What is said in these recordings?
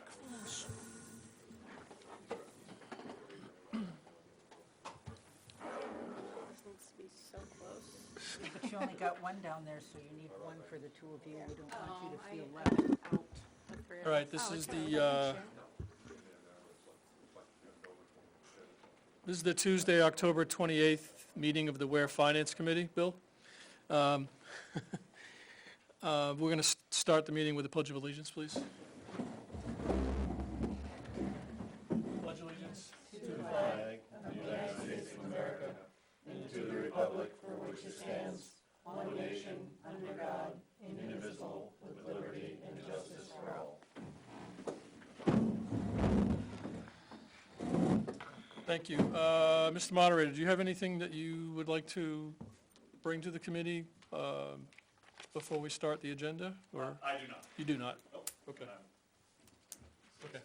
This needs to be so close. But you only got one down there, so you need one for the two of you. We don't want you to Oh, feel I- left out. The three of All right, us. this Oh, is okay. This is the Tuesday, October 28th meeting of the Ware Finance Committee. Bill? We're going to start the meeting with the Pledge of Allegiance, please. Pledge allegiance. Thank you. Mr. Moderator, do you have anything that you would like to bring to the committee before we start the agenda? Or I do not. you do not? Nope. Okay. Okay.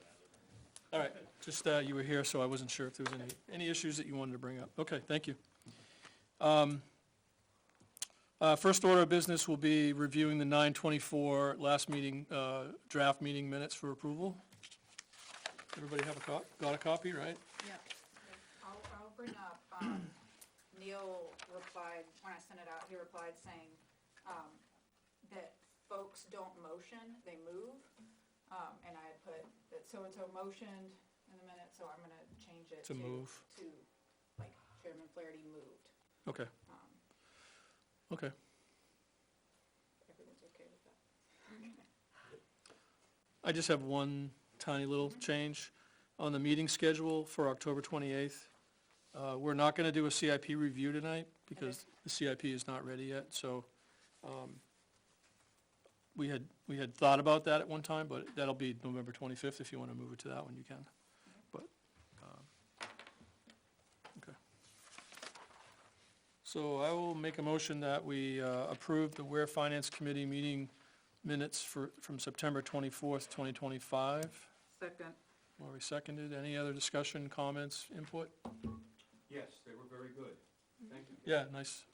All right, just you were here, so I wasn't sure if there was any issues that you wanted to bring up. Okay, thank you. First order of business will be reviewing the 9/24 last meeting, draft meeting minutes for approval. Everybody have got a copy, right? Yep. I'll bring up, Neil replied, when I sent it out, he replied saying, that folks don't motion, they move. And I had put that so-and-so motioned in the minute, so I'm gonna change it To move. to, like, Chairman Flaherty moved. Okay, okay. Everyone's okay with that? I just have one tiny little change on the meeting schedule for October 28th. We're not going to do a CIP review tonight because the CIP is not ready yet, so we had thought about that at one time, but that'll be November 25th. If you want to move it to that one, you can. But, okay. So I will make a motion that we approve the Ware Finance Committee meeting minutes from September 24th, 2025. Second. Lori seconded. Any other discussion, comments, input? Yes, they were very good. Thank you. Yeah, nice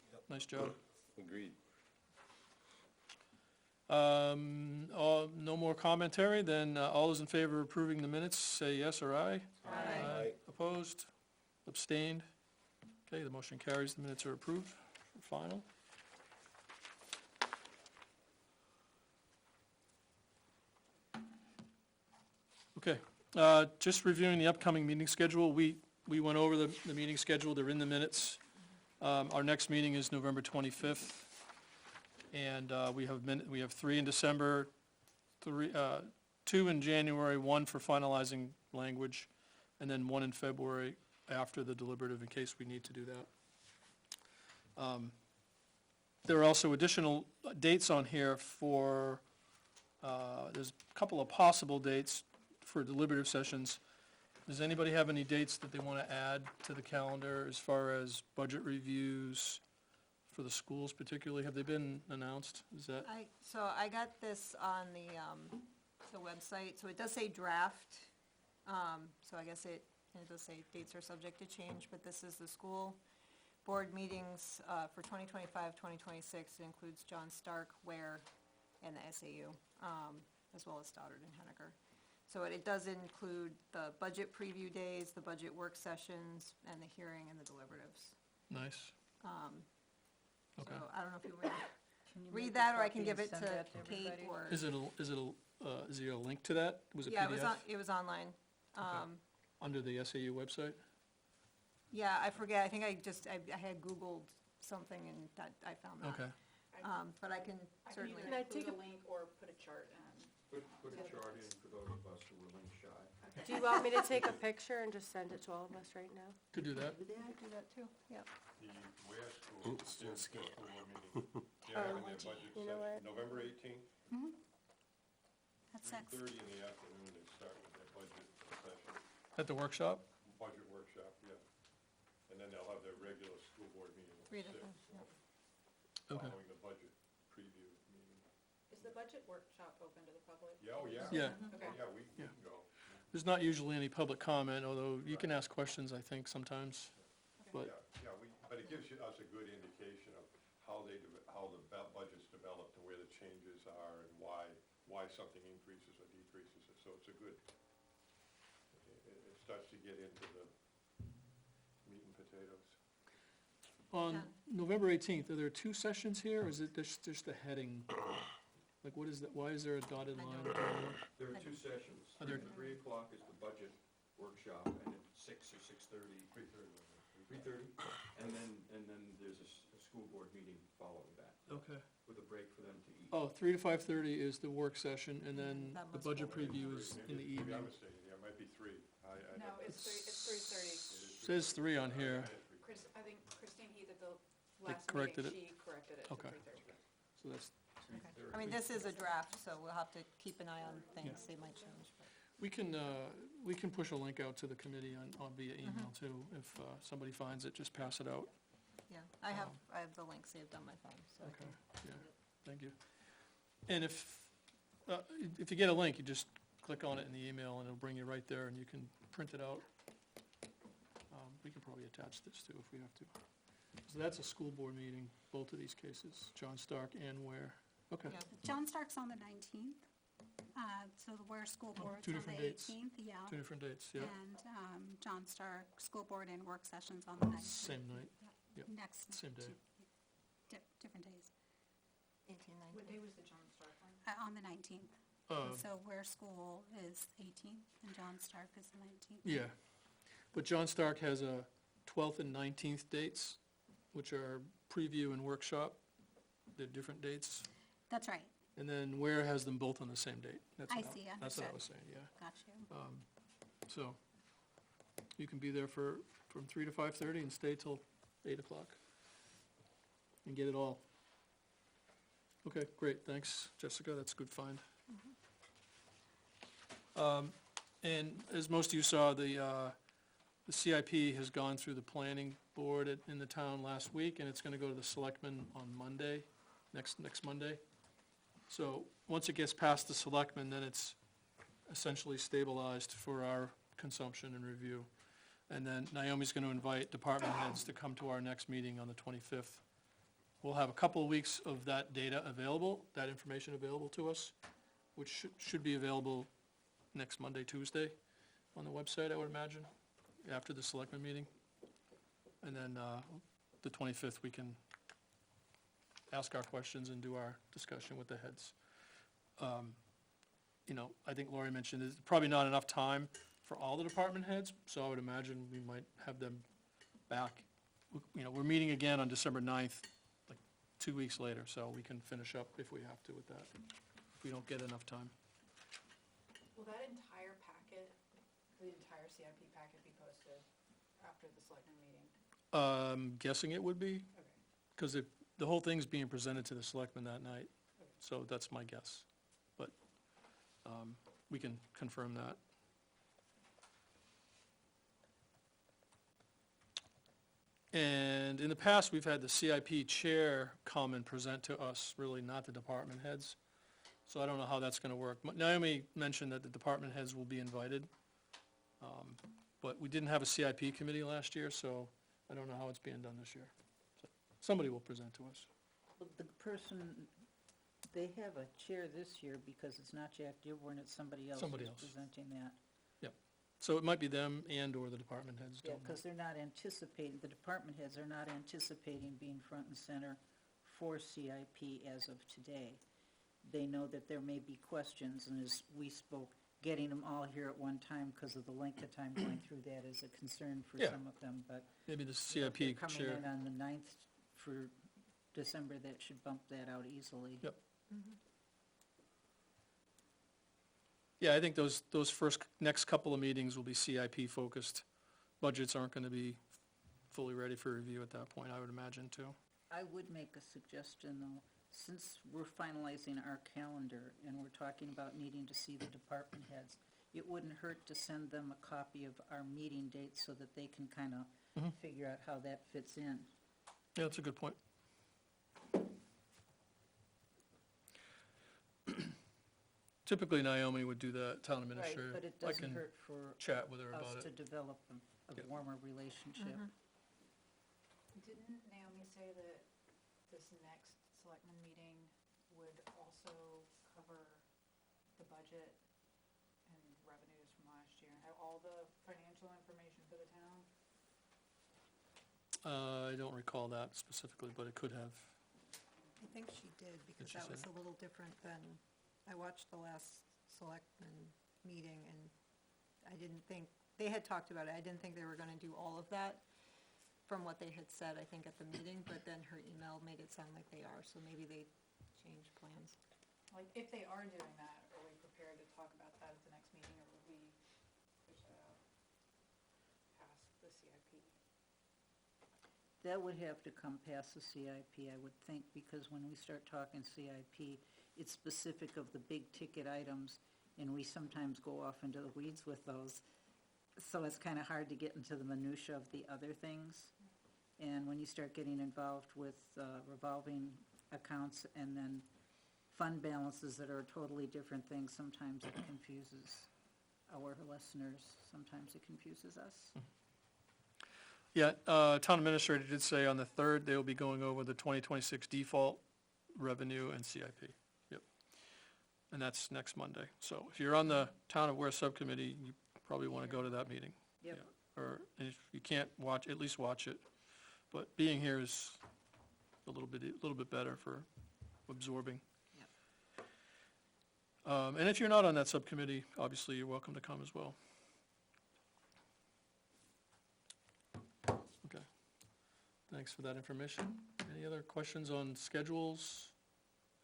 job. Agreed. No more commentary, then all those in favor of approving the minutes, say yes or aye. Aye. Opposed? Abstained? Okay, the motion carries. The minutes are approved for final. Okay, just reviewing the upcoming meeting schedule. We went over the meeting schedule. They're in the minutes. Our next meeting is November 25th. And we have 3 in December, 2 in January, 1 for finalizing language, and then 1 in February after the deliberative in case we need to do that. There are also additional dates on here for, there's a couple of possible dates for deliberative sessions. Does anybody have any dates that they want to add to the calendar as far as budget reviews for the schools particularly? Have they been announced? Is that? So I got this on the website, so it does say draft. So I guess it does say dates are subject to change, but this is the school board meetings for 2025, 2026. It includes John Stark, Ware, and the SAU, as well as Stoddard and Henniker. So it does include the budget preview days, the budget work sessions, and the hearing and the deliberatives. Nice. Okay. So I don't know if you want to Can you read make a that, or I copy can give and it send to that Kate, everybody? or, Is there a link to that? Was it yeah, PDF? it was online. Under the SAU website? Yeah, I forget, I think I had Googled something and that, I found that. Okay. But I can I can certainly. either Can I include take a link or put a chart in. Put a chart in for those of us who were link shy. Do you want me to take a picture and just send it to all of us right now? Could do that. Yeah, I do that too, yeah. The Ware School, their school board meeting, they're having their budget You know session, what? November 18th, That's 3:30 in the afternoon, they start with their budget session, At the workshop? budget workshop, yeah. And then they'll have their regular school board meeting at 3 to 6, 5, Okay. following the budget preview meeting. Is the budget workshop open to the public? Yeah, oh, yeah. Yeah. Okay. Yeah, we can go. There's not usually any public comment, although you can ask questions, I think, sometimes. But, Yeah, but it gives us a good indication of how the budget's developed and where the changes are and why something increases or decreases. So it's a good starts to get into the meat and potatoes. On Yeah. November 18th, are there two sessions here, or is it just the heading? Like, what is that, why is there a dotted I line? don't There are two sessions. Are there- 3 o'clock is the budget workshop, and at 6 or 6:30, 3:30, and then there's a school board meeting following that, Okay. with a break for them to eat. Oh, 3 to 5:30 is the work session, and then That the must budget be- preview is in the Maybe I'm evening. mistaken, yeah, it might be 3. No, it's 3:30. Says 3 on here, Chris, I think Christine Heath at the They last corrected meeting, it? she corrected it to Okay. 3:30. so that's, I mean, this is a draft, so we'll have to keep an eye on things, they might change, but. we can push a link out to the committee on via email too. If somebody finds it, just pass it out. Yeah, I have the link saved on my phone, so I Okay, can. yeah, thank you. And if you get a link, you just click on it in the email and it'll bring you right there and you can print it out. We can probably attach this too if we have to. So that's a school board meeting, both of these cases, John Stark and Ware. Okay, Yeah. John Stark's on the 19th, so the Ware School Oh, Board's two on the different dates. 18th, yeah. two different dates, yeah, And John Stark School Board and work sessions on the 19th. same night, Yep. Next. same day. Different days, 18, What 19. day was the John Stark one? on the 19th. Uh, So Ware School is 18th and John Stark is the 19th. Yeah, but John Stark has a 12th and 19th dates, which are preview and workshop. They're different dates. That's right, And then Ware has them both on the same date. That's I what see, That's what I understood. was saying, yeah. got you. So, you can be there from 3 to 5:30 and stay till 8 o'clock. And get it all. Okay, great, thanks, Jessica, that's a good find. And as most of you saw, the CIP has gone through the planning board in the town last week, and it's gonna go to the selectmen on Monday, next Monday. So, once it gets past the selectmen, then it's essentially stabilized for our consumption and review. And then Naomi's gonna invite department heads to come to our next meeting on the 25th. We'll have a couple of weeks of that data available, that information available to us, which should be available next Monday, Tuesday on the website, I would imagine, after the selectmen meeting. And then the 25th, we can ask our questions and do our discussion with the heads. I think Lori mentioned, there's probably not enough time for all the department heads, so I would imagine we might have them back. We're meeting again on December 9th, like 2 weeks later, so we can finish up if we have to with that, if we don't get enough time. Will that entire packet, the entire CIP packet be posted after the selectmen meeting? Guessing it would be, Okay. because the whole thing's being presented to the selectmen that night, so that's my guess. But we can confirm that. And in the past, we've had the CIP chair come and present to us, really not the department heads. So I don't know how that's gonna work. Naomi mentioned that the department heads will be invited. But we didn't have a CIP committee last year, so I don't know how it's being done this year. So somebody will present to us. Well, the person, they have a chair this year because it's not Jack Dearborn, it's somebody else Somebody who's else. presenting that. So it might be them and/or the department heads, Yeah, don't know. because they're not anticipating, the department heads are not anticipating being front and center for CIP as of today. They know that there may be questions, and as we spoke, getting them all here at one time because of the length of time going through that is a concern for Yeah. some of them, but Maybe the if they're CIP coming chair. in on the 9th for December, that should bump that out easily. Yep. Yeah, I think those next couple of meetings will be CIP focused. Budgets aren't gonna be fully ready for review at that point, I would imagine, too. I would make a suggestion, though, since we're finalizing our calendar and we're talking about needing to see the department heads, it wouldn't hurt to send them a copy of our meeting dates so that they can kind of figure out how that fits in. Yeah, that's a good point. Typically Naomi would do that, town Right, administrator. but it I doesn't can hurt for chat with her us about to it. develop a Yep. warmer relationship. Didn't Naomi say that this next selectmen meeting would also cover the budget and revenues from last year? have all the financial information for the town? I don't recall that specifically, but it could have. I think she did, because she that say was that? a little different than, I watched the last selectmen meeting, and I didn't think, they had talked about it, I didn't think they were gonna do all of that from what they had said, I think, at the meeting, but then her email made it sound like they are, so maybe they changed plans. Like, if they are doing that, are we prepared to talk about that at the next meeting, or would we push that out past the CIP? That would have to come past the CIP, I would think, because when we start talking CIP, it's specific of the big ticket items, and we sometimes go off into the weeds with those. So it's kind of hard to get into the minutia of the other things. And when you start getting involved with revolving accounts and then fund balances that are totally different things, sometimes it confuses our listeners, sometimes it confuses us. Yeah, town administrator did say on the 3rd, they'll be going over the 2026 default revenue and CIP. Yep. And that's next Monday. So if you're on the Town of Ware Subcommittee, you probably want to go to that meeting. Yep. Yeah. Or if you can't watch, at least watch it. But being here is a little bit better for absorbing. Yep. And if you're not on that subcommittee, obviously, you're welcome to come as well. Okay. Thanks for that information. Any other questions on schedules?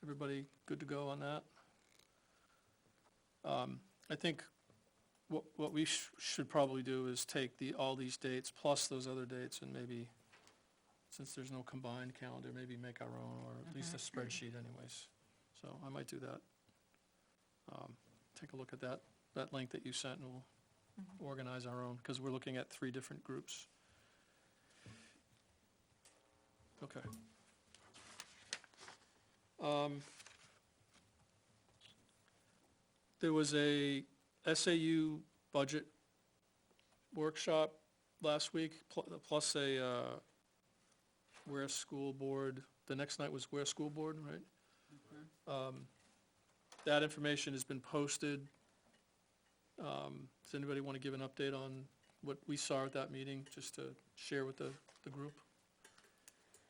Everybody good to go on that? I think what we should probably do is take all these dates plus those other dates and maybe, since there's no combined calendar, maybe make our own, or at least a spreadsheet anyways. So I might do that. Take a look at that link that you sent, and we'll organize our own, because we're looking at 3 different groups. Okay. There was a SAU budget workshop last week, plus a Ware School Board. The next night was Ware School Board, right? That information has been posted. Does anybody want to give an update on what we saw at that meeting, just to share with the group?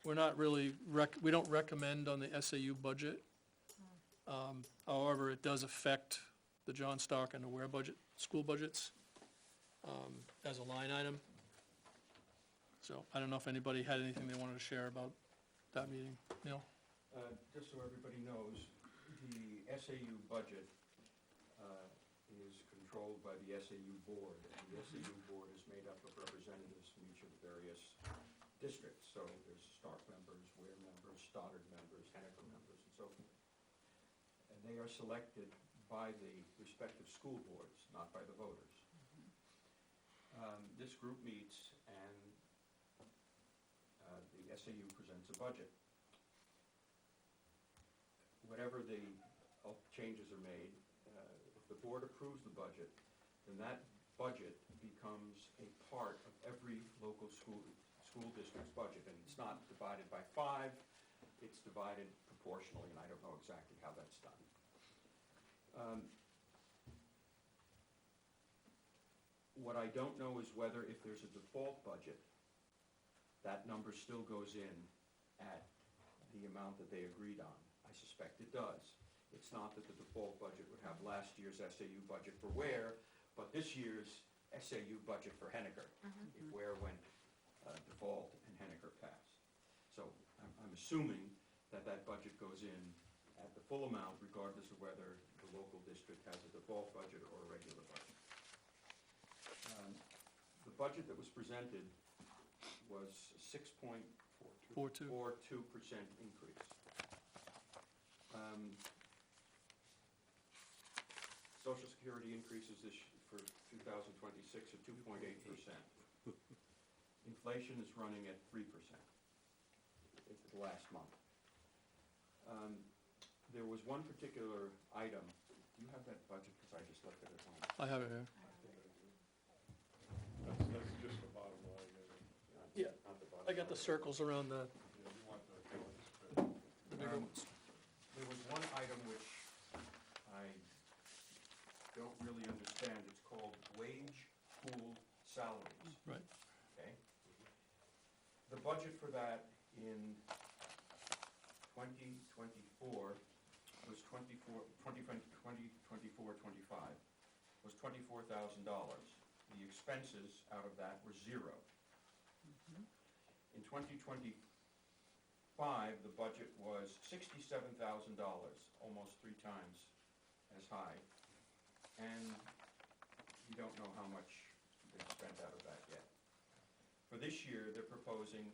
We're not really, we don't recommend on the SAU budget. However, it does affect the John Stark and the Ware budget, school budgets, as a line item. So I don't know if anybody had anything they wanted to share about that meeting. Neil? Just so everybody knows, the SAU budget is controlled by the SAU board, and the SAU board is made up of representatives from each of the various districts. So there's Stark members, Ware members, Stoddard members, Henniker members, and so forth. And they are selected by the respective school boards, not by the voters. This group meets, and the SAU presents a budget. Whatever the changes are made, if the board approves the budget, then that budget becomes a part of every local school district's budget, and it's not divided by 5, it's divided proportionally, and I don't know exactly how that's done. What I don't know is whether, if there's a default budget, that number still goes in at the amount that they agreed on. I suspect it does. It's not that the default budget would have last year's SAU budget for Ware, but this year's SAU budget for Henniker, if Ware went default and Henniker passed. So I'm assuming that budget goes in at the full amount, regardless of whether the local district has a default budget or a regular budget. The budget that was presented was 6.42% 4-2. increase. Social Security increases for 2026 are 2.8%. Inflation is running at 3% for the last month. There was one particular item. Do you have that budget? Because I just left it at home. I have it here. That's just the bottom line, isn't it? Yeah, Not the I got the circles around the You want the bigger ones. There was one item which I don't really understand. It's called wage salaries. Right. Okay? The budget for that in 2024 was 2024-25 was $24,000. The expenses out of that were zero. In 2025, the budget was $67,000, almost 3 times as high. And we don't know how much been spent out of that yet. For this year, they're proposing,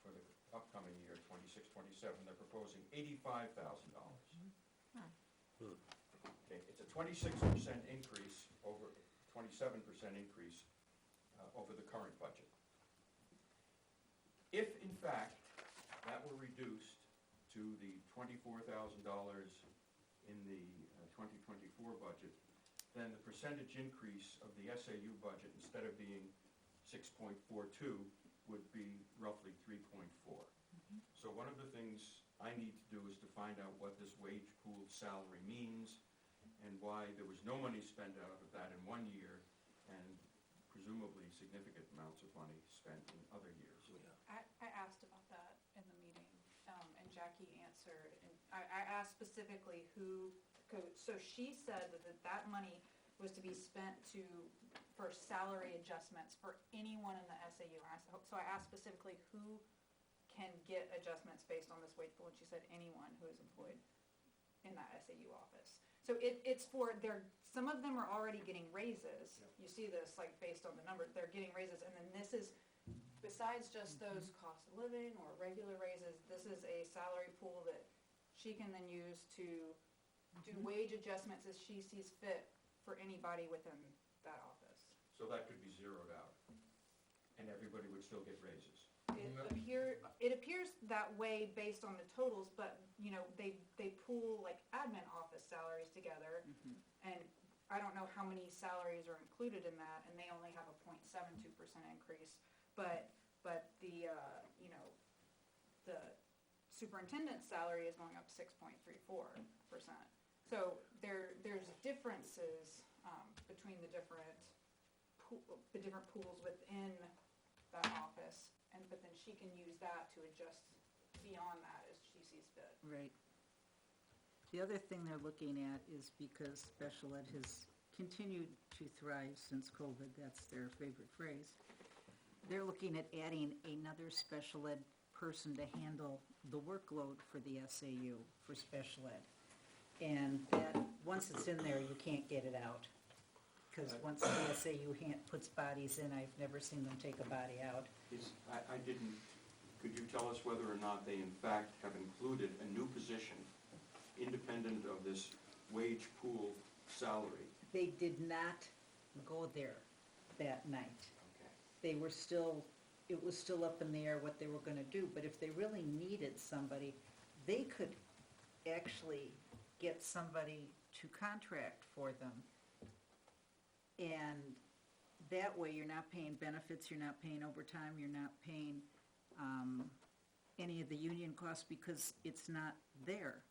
for the upcoming year, 26-27, they're proposing $85,000. Okay, it's a 26% increase over, 27% increase over the current budget. If, in fact, that were reduced to the $24,000 in the 2024 budget, then the percentage increase of the SAU budget, instead of being 6.42, would be roughly 3.4. So one of the things I need to do is to find out what this wage pool salary means and why there was no money spent out of that in one year and presumably significant amounts of money spent in other years. I asked about that in the meeting, and Jackie answered, and I asked specifically who, so she said that money was to be spent for salary adjustments for anyone in the SAU. So I asked specifically who can get adjustments based on this wage pool, and she said anyone who is employed in that SAU office. So it's for, some of them are already getting raises. You see this, like, based on the numbers, they're getting raises, and then this is, besides just those cost of living or regular raises, this is a salary pool that she can then use to do wage adjustments as she sees fit for anybody within that office. So that could be zeroed out, and everybody would still get raises. It appears that way based on the totals, but, you know, they pool like admin office salaries together, and I don't know how many salaries are included in that, and they only have a 0.72% increase, but the, you know, the superintendent's salary is going up 6.34%. So there's differences between the different pools within that office, but then she can use that to adjust beyond that as she sees fit. Right. The other thing they're looking at is because special ed has continued to thrive since COVID, that's their favorite phrase, they're looking at adding another special ed person to handle the workload for the SAU for special ed. And that, once it's in there, you can't get it out. Because once the SAU puts bodies in, I've never seen them take a body out. I didn't, could you tell us whether or not they in fact have included a new position independent of this wage pool salary? They did not go there that night. Okay. They were still, it was still up in the air what they were gonna do, but if they really needed somebody, they could actually get somebody to contract for them. And that way, you're not paying benefits, you're not paying overtime, you're not paying any of the union costs because it's not there.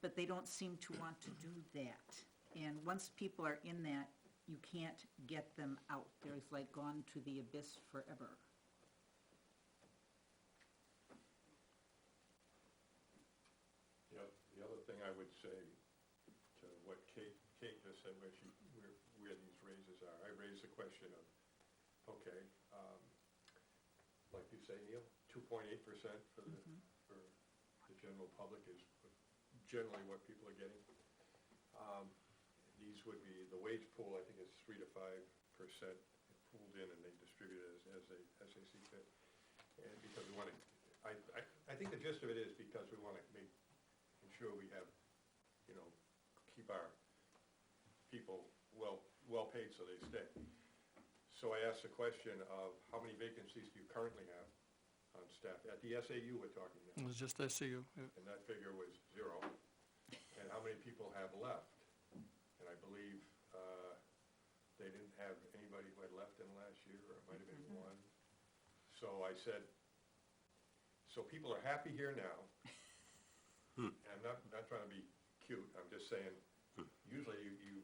But they don't seem to want to do that. And once people are in that, you can't get them out. They're like gone to the abyss forever. The other thing I would say to what Kate just said, where these raises are, I raised the question of, okay, like you say, Neil, 2.8% for the general public is generally what people are getting. These would be, the wage pool, I think is 3 to 5% pooled in, and they distribute it as they see fit. And because we want to, I think the gist of it is because we want to ensure we have, you know, keep our people well paid so they stay. So I asked the question of how many vacancies do you currently have on staff? At the SAU we're talking It now, was just SAU, yeah. and that figure was 0. And how many people have left? And I believe they didn't have anybody who had left in last year, or it might have been one. So I said, so people are happy here now. And I'm not trying to be cute, I'm just saying, usually you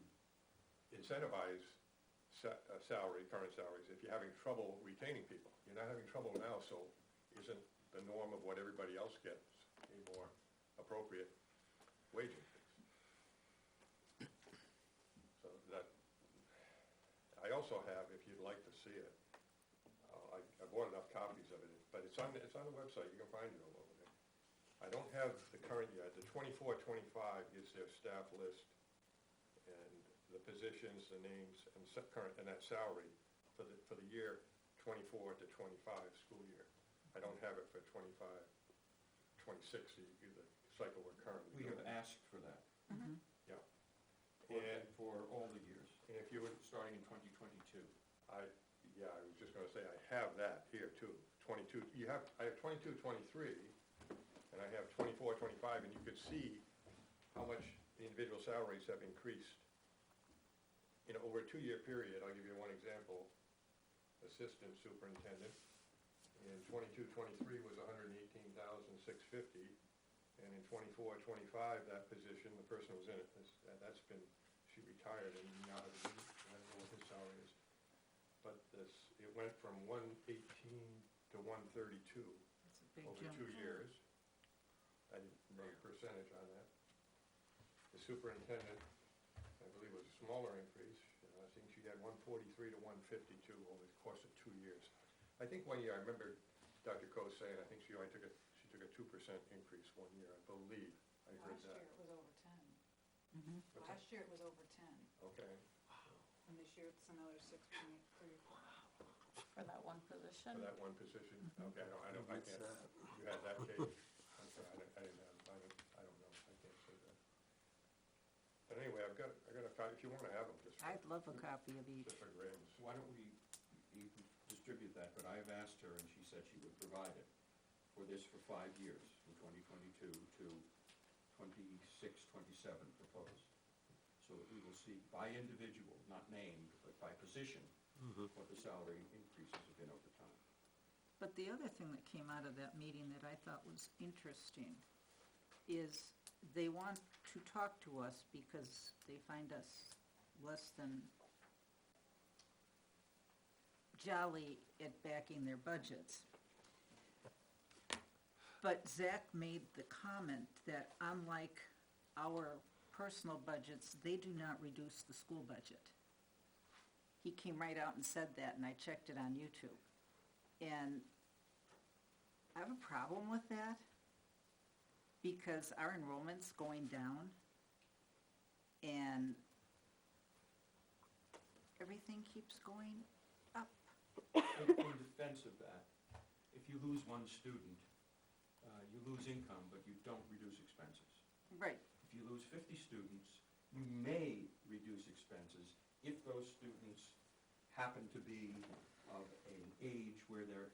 incentivize current salaries, if you're having trouble retaining people. You're not having trouble now, so isn't the norm of what everybody else gets a more appropriate wage increase? So that, I also have, if you'd like to see it, I bought enough copies of it, but it's on the website, you can find it all over there. I don't have the current yet, the 24-25 is their staff list, and the positions, the names, and current, and that salary for the year 24 to 25 school year. I don't have it for 25, 26, the cycle we're currently We doing. have asked for that Yeah. for, And, for all the years, and if you would, starting in 2022. I was just gonna say, I have that here too, 22, I have 22, 23, and I have 24, 25, and you could see how much the individual salaries have increased. Over a 2-year period, I'll give you one example, assistant superintendent, in 22, 23 was 118,650, and in 24, 25, that position, the person who was in it, that's been, she retired, and now I don't know what his salary is. But it went from 118 to 132 It's a big over jump. 2 years. I didn't know the percentage on that. The superintendent, I believe, was a smaller increase. I think she had 143 to 152 over the course of 2 years. I think one year, I remember Dr. Coe saying, I think she took a 2% increase one year, I believe. I heard Last year that. it was over 10. What's that? Last year it was over 10, Okay. and this year it's another 6.34. For that one position? For that one position? Okay, I can't, you had that, Kate? I'm sorry, I didn't have, I don't know, I can't say that. But anyway, I got a copy, if you wanna have them, just I'd love a copy of each. just for grades. Why don't you can distribute that, but I have asked her, and she said she would provide it for this for 5 years, from 2022 to 26, 27 proposed. So that we will see by individual, not named, but by position, what the salary increases have been over time. But the other thing that came out of that meeting that I thought was interesting is they want to talk to us because they find us less than jolly at backing their budgets. But Zach made the comment that unlike our personal budgets, they do not reduce the school budget. He came right out and said that, and I checked it on YouTube. And I have a problem with that because our enrollment's going down and everything keeps going up. In defense of that, if you lose one student, you lose income, but you don't reduce expenses. Right. If you lose 50 students, you may reduce expenses if those students happen to be of an age where they're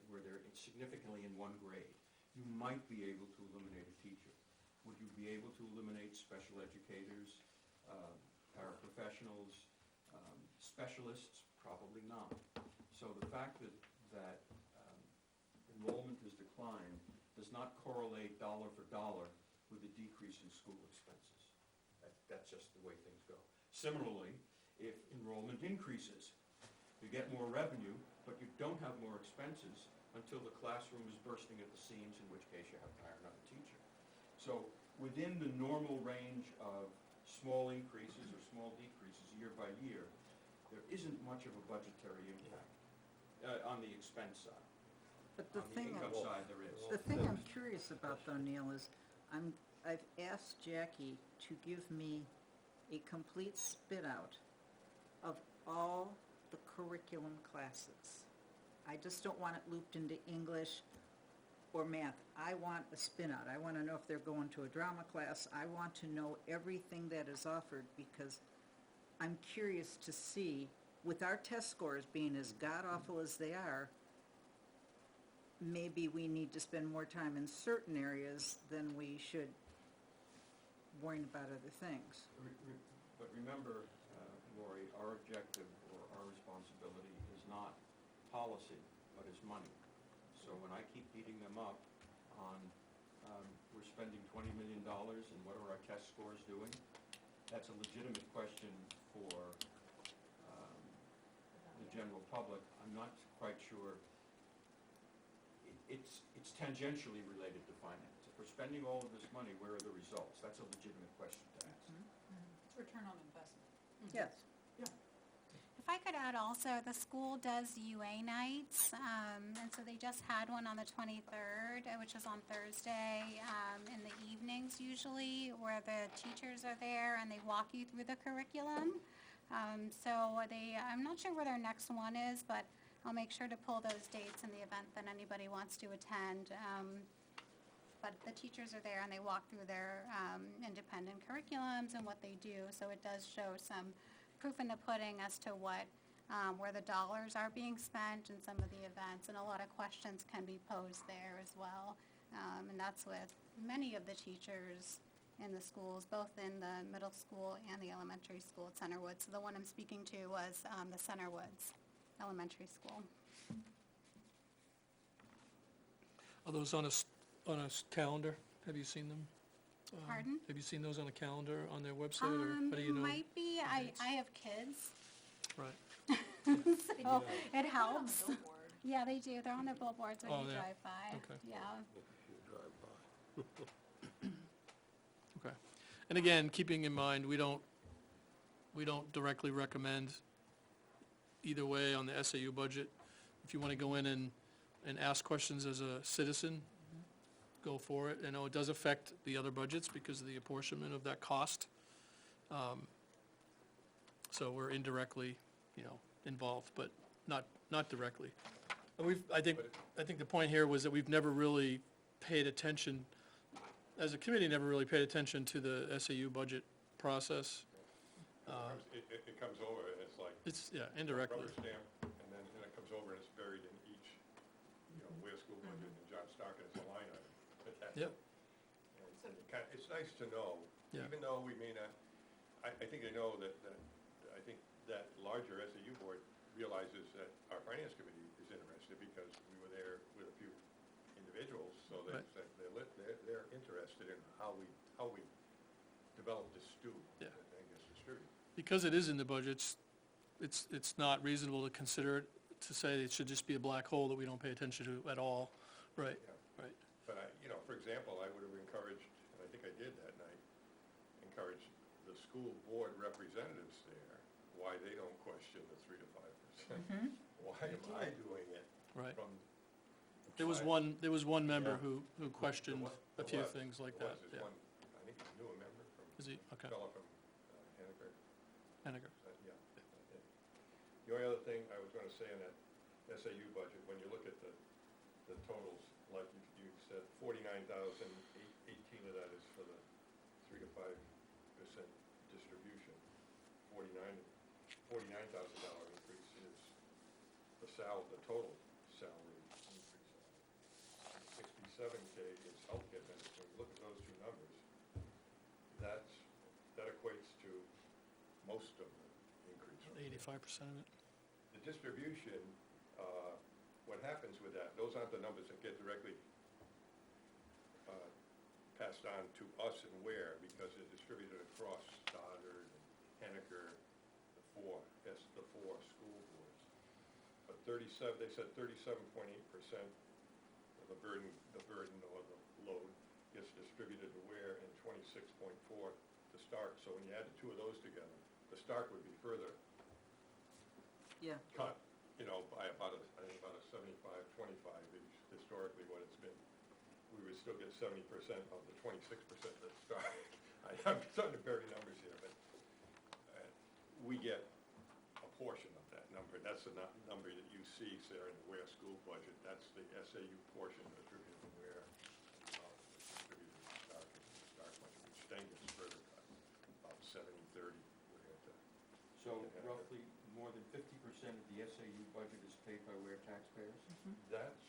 significantly in one grade. You might be able to eliminate a teacher. Would you be able to eliminate special educators, paraprofessionals, specialists? Probably not. So the fact that enrollment has declined does not correlate dollar for dollar with a decrease in school expenses. That's just the way things go. Similarly, if enrollment increases, you get more revenue, but you don't have more expenses until the classroom is bursting at the seams, in which case you have to hire another teacher. So within the normal range of small increases or small decreases year by year, there isn't much of a budgetary impact on the expense side. But the On the thing, income side, there is. the thing I'm curious about though, Neil, is I've asked Jackie to give me a complete spit out of all the curriculum classes. I just don't want it looped into English or math. I want a spin out. I want to know if they're going to a drama class. I want to know everything that is offered because I'm curious to see, with our test scores being as god-awful as they are, maybe we need to spend more time in certain areas than we should worrying about other things. But remember, Lori, our objective or our responsibility is not policy, but is money. So when I keep beating them up on, we're spending $20 million and what are our test scores doing? That's a legitimate question for general public, I'm not quite sure. It's tangentially related to finance. If we're spending all of this money, where are the results? That's a legitimate question to ask. It's return on investment. Yes. If I could add also, the school does UA nights, and so they just had one on the 23rd, which is on Thursday, in the evenings usually, where the teachers are there and they walk you through the curriculum. I'm not sure where their next one is, but I'll make sure to pull those dates in the event that anybody wants to attend. But the teachers are there and they walk through their independent curriculums and what they do, so it does show some proof in the pudding as to what, where the dollars are being spent in some of the events, and a lot of questions can be posed there as well. And that's with many of the teachers in the schools, both in the middle school and the elementary school at Centerwood. So the one I'm speaking to was the Centerwoods Elementary School. Are those on a calendar? Have you seen them? Pardon? Have you seen those on a calendar on their website, or how do you know? Might be, I have kids, Right, so it helps. Billboard. Yeah, they do, they're on the billboards when Oh, you they are. drive by. Okay. Yeah. okay. And again, keeping in mind, we don't directly recommend either way on the SAU budget. If you want to go in and ask questions as a citizen, go for it. I know it does affect the other budgets because of the apportionment of that cost. So we're indirectly, involved, but not directly. And I think the point here was that we've never really paid attention, as a committee, never really paid attention to the SAU budget process. It comes over and it's like. It's, indirectly. Rubber stamp, and then it comes over and it's buried in each, Ware school budget, and John Starkin is a line item. But that's Yep. it. And it's nice to know, Yeah. even though we may not, I think they know that, I think that larger SAU board realizes that our finance committee is interested because we were there with a few individuals, so Right. they're interested in how we develop this stew Yeah. that gets distributed. Because it is in the budgets, it's not reasonable to consider it, to say it should just be a black hole that we don't pay attention to at all. Right, Yeah. right. But for example, I would have encouraged, and I think I did that night, encouraged the school board representatives there, why they don't question the 3 to 5%. Why am I doing it Right. from? There was one member who questioned a few There was. things like There that, was. yeah. There's one, I think he's a newer member from, Is he? Okay. fellow from Henniker. Henniger. Yeah. Okay. The only other thing I was gonna say in that SAU budget, when you look at the totals, like you said, 49,000, 18 of that is for the 3 to 5% distribution. $49,000 increase is the total salary increase. 67K is healthcare benefits. When you look at those two numbers, that equates to most of the increase. 85% of it. The distribution, what happens with that, those aren't the numbers that get directly passed on to us and Ware, because they're distributed across Stoddard and Henniker, the four school boards. But they said 37.8% of the burden or the load gets distributed to Ware, and 26.4 to Stark. So when you add the two of those together, the Stark would be further Yeah. cut, by about a 75-25 is historically what it's been. We would still get 70% of the 26% that start. I'm starting to bury numbers here, but we get a portion of that number. That's the number that you see, Sarah, in the Ware school budget. That's the SAU portion attributed to Ware, distributed to Stark, and the Stark budget, which then gets further cut, about 70-30. So roughly more than 50% of the SAU budget is paid by Ware taxpayers? That's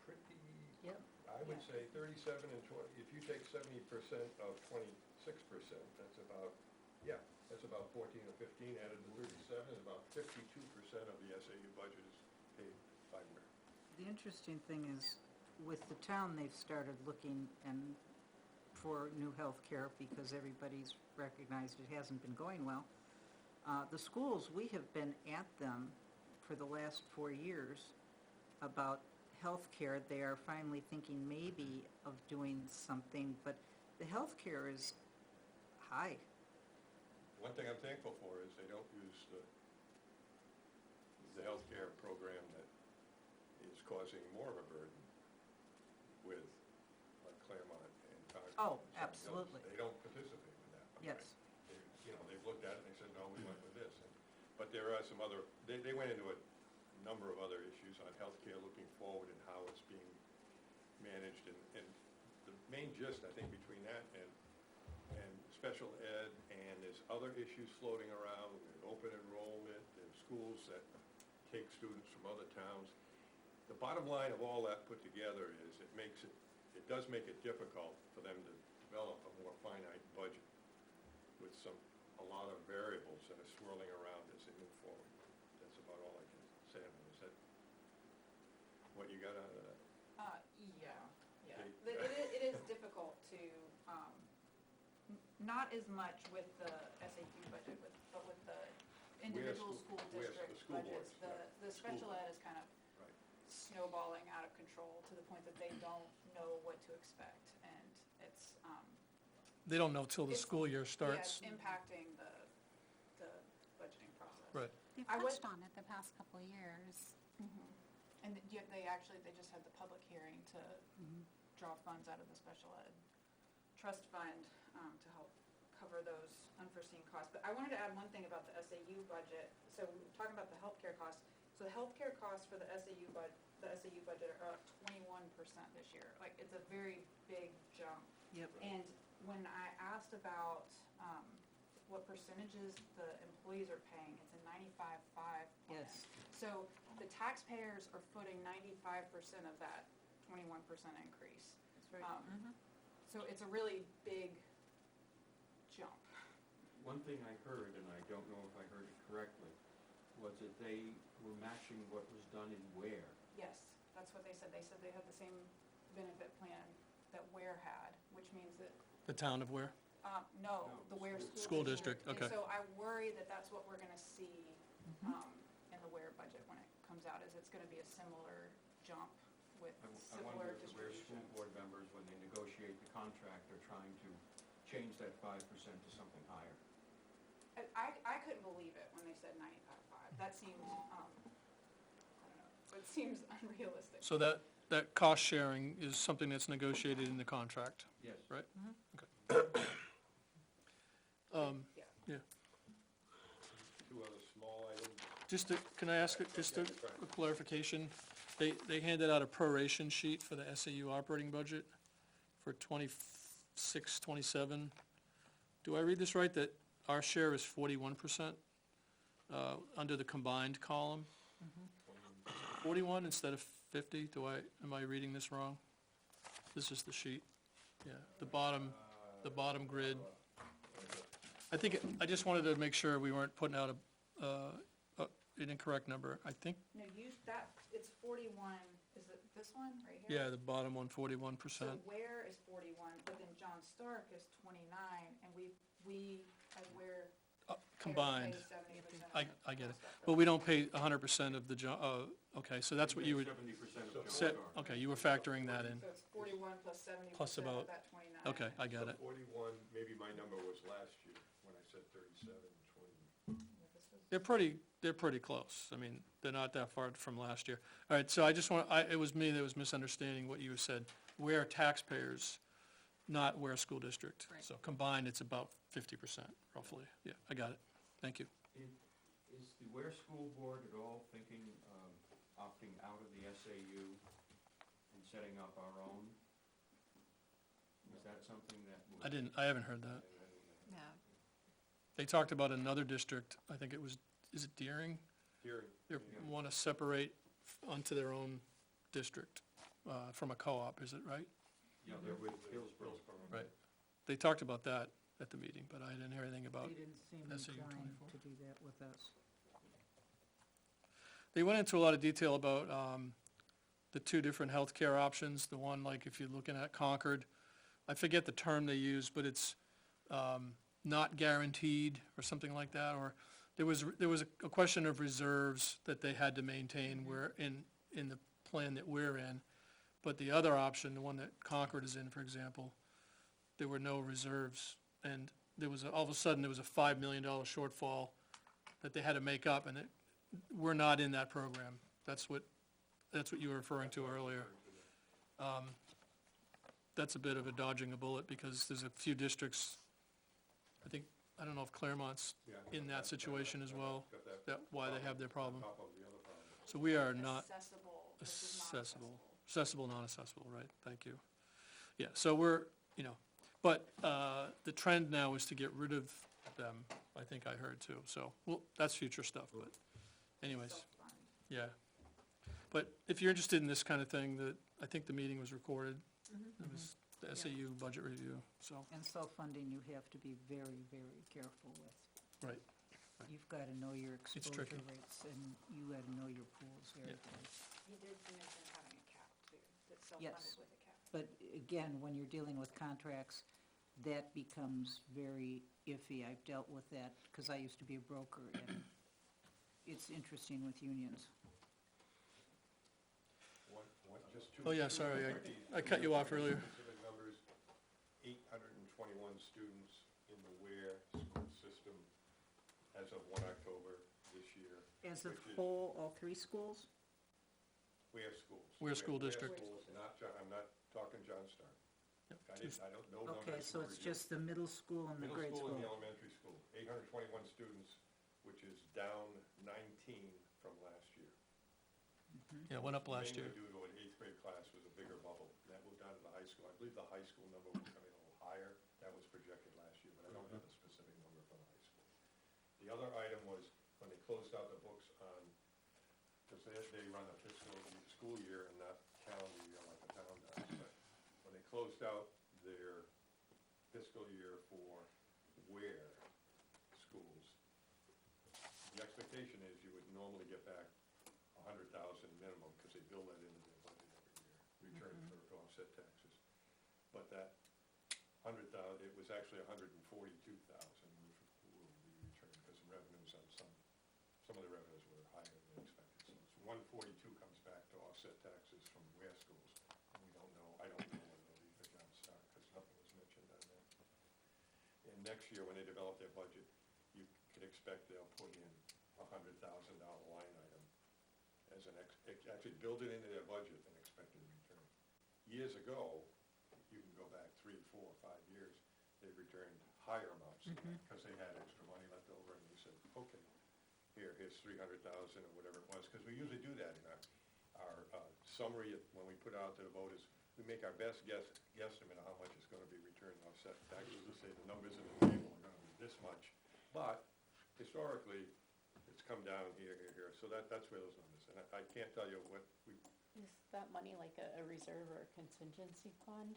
pretty, Yep. I would say 37 and 20, if you take 70% of 26%, that's about 14 or 15 added to 37, is about 52% of the SAU budget is paid by Ware. The interesting thing is, with the town, they've started looking for new health care because everybody's recognized it hasn't been going well. The schools, we have been at them for for the last 4 years about healthcare. They are finally thinking maybe of doing something, but the healthcare is high. One thing I'm thankful for is they don't use the healthcare program that is causing more of a burden with like Claremont and Concord. Oh, and some of the others. absolutely. They don't participate with that. Yes. They've looked at it and they said, no, we went with this. But there are some other, they went into a number of other issues on healthcare looking forward and how it's being managed. And the main gist, I think, between that and special ed, and there's other issues floating around, with open enrollment and schools that take students from other towns. The bottom line of all that put together is it does make it difficult for them to develop a more finite budget with a lot of variables that are swirling around as they move forward. That's about all I can say on that. Is that what you got out of that? Yeah. Okay. It is difficult to, not as much with the SAU budget, but with the individual school we have district the school budgets. boards, The special ed is kind of Right. snowballing out of control to the point that they don't know what to expect, and it's, They don't know till the It's- school year yeah, starts. it's impacting the budgeting process. Right. They've I would- touched on it the past couple of years. And yet they just had the public hearing to draw funds out of the special ed trust fund to help cover those unforeseen costs. But I wanted to add one thing about the SAU budget. So we were talking about the healthcare costs. So the healthcare costs for the SAU budget are up 21% this year. Like, it's a very big jump. Yep. And when I asked about what percentages the employees are paying, it's a 95.5 plan. Yes. So the taxpayers are footing 95% of that 21% increase. That's right. So it's a really big jump. One thing I heard, and I don't know if I heard it correctly, was that they were matching what was done in Ware. Yes, that's what they said. They said they had the same benefit plan that Ware had, which means that, The town of Ware? no, No, the Ware School School District. district, okay. And so I worry that that's what we're gonna see, in the Ware budget when it comes out, is it's gonna be a similar jump with I wonder similar if the Ware distribution. school board members, when they negotiate the contract, are trying to change that 5% to something higher. I couldn't believe it when they said 95.5. That seemed, I don't know, it seems unrealistic. So that cost sharing is something that's negotiated in the contract, Yes. right? Yeah. Yeah. Two other small items. Just to, can I ask, just a clarification? They handed out a proration sheet for the SAU operating budget for 26, 27. Do I read this right, that our share is 41%, under the combined column? 41 instead of 50? Am I reading this wrong? This is the sheet. Yeah, the bottom grid. I just wanted to make sure we weren't putting out an incorrect number. I think, No, it's 41, is it this one right here? yeah, the bottom one, 41%. So Ware is 41, but then John Stark is 29, and we as Ware. Combined. pay 70% of I get it. John Stark. But we don't pay 100% of the, okay, so that's what you would, 70% of John set, Stark. okay, you were factoring that in. So it's 41 plus 70% Plus of about- that 29. Okay, I get it. 41, maybe my number was last year, when I said 37, 20. They're pretty close. I mean, they're not that far from last year. All right, so I just want, it was me that was misunderstanding what you said. Where taxpayers, not where school district. Right. So combined, it's about 50% roughly. Yeah, I got it. Thank you. Is the Ware School Board at all thinking of opting out of the SAU and setting up our own? Is that something that? I haven't heard that. Yeah. They talked about another district, I think it was, is it Deering? Hearing. They want to separate onto their own district from a co-op, is it right? Yeah, they're with Hillsborough. Right. They talked about that at the meeting, but I didn't hear anything about, They didn't seem SAU inclined 24. to do that with us. they went into a lot of detail about the two different healthcare options. The one, like if you're looking at Concord, I forget the term they use, but it's not guaranteed or something like that, or there was a question of reserves that they had to maintain where, in the plan that we're in. But the other option, the one that Concord is in, for example, there were no reserves. And there was, all of a sudden, there was a $5 million shortfall that they had to make up, and we're not in that program. That's what you were referring to earlier. That's a bit of a dodging a bullet, because there's a few districts, I don't know if Claremont's Yeah, in that situation as well, got that that why they have their problem. on top of the other problem. So we are not Accessible versus not accessible, accessible, non-accessible, right, thank you. Yeah, so we're, but the trend now is to get rid of them, I think I heard too, so, well, that's future stuff, but anyways, Self-fund. yeah. But if you're interested in this kind of thing, I think the meeting was recorded. It was the SAU budget review, so, And self-funding, you have to be very, very careful with. right, You've got to know your It's exposure tricky. rates, and you got to know your pools very Yeah. good. He did mention having a cap too, that's Yes. self-funded with a cap. But again, when you're dealing with contracts, that becomes very iffy. I've dealt with that, because I used to be a broker, and it's interesting with unions. Just two. Oh, yeah, two sorry, quickies. I cut you off earlier. Specific numbers, 821 students in the Ware school system as of 1 October this year. As a Which is- whole, all three schools? Ware schools. Ware school district. schools, I'm not talking John Stark. Yep, I don't know numbers. Okay, so it's just the middle school and the Middle grade school school. and the elementary school, 821 students, which is down 19 from last year. Yeah, it went up last year. Mainly due to an 8th grade class was a bigger bubble. That moved down to the high school. I believe the high school number was coming a little higher. That was projected last year, but I don't have a specific number for the high school. The other item was when they closed out the books on, because they run a fiscal school year and not calendar year like the town does, but when they closed out their fiscal year for Ware schools, the expectation is you would normally get back 100,000 minimum, because they build that into their budget every year, return for offset taxes. But that 100,000, it was actually 142,000 will be returned, because the revenues on some of the revenues were higher than expected. So it's 142 comes back to offset taxes from Ware schools. And we don't know, I don't know whether it'll be for John Stark, because nothing was mentioned on that. And next year, when they develop their budget, you can expect they'll put in a $100,000 line item as actually build it into their budget and expected return. Years ago, you can go back 3, 4, 5 years, they returned higher amounts than that, because they had extra money left over, and they said, okay, here's 300,000 or whatever it was, because we usually do that in our summary, when we put out to the voters, we make our best guesstimate of how much is gonna be returned offset taxes, to say the numbers in the table are gonna be this much, but historically, it's come down here, so that's where those numbers, and I can't tell you what we, Is that money like a reserve or a contingency fund?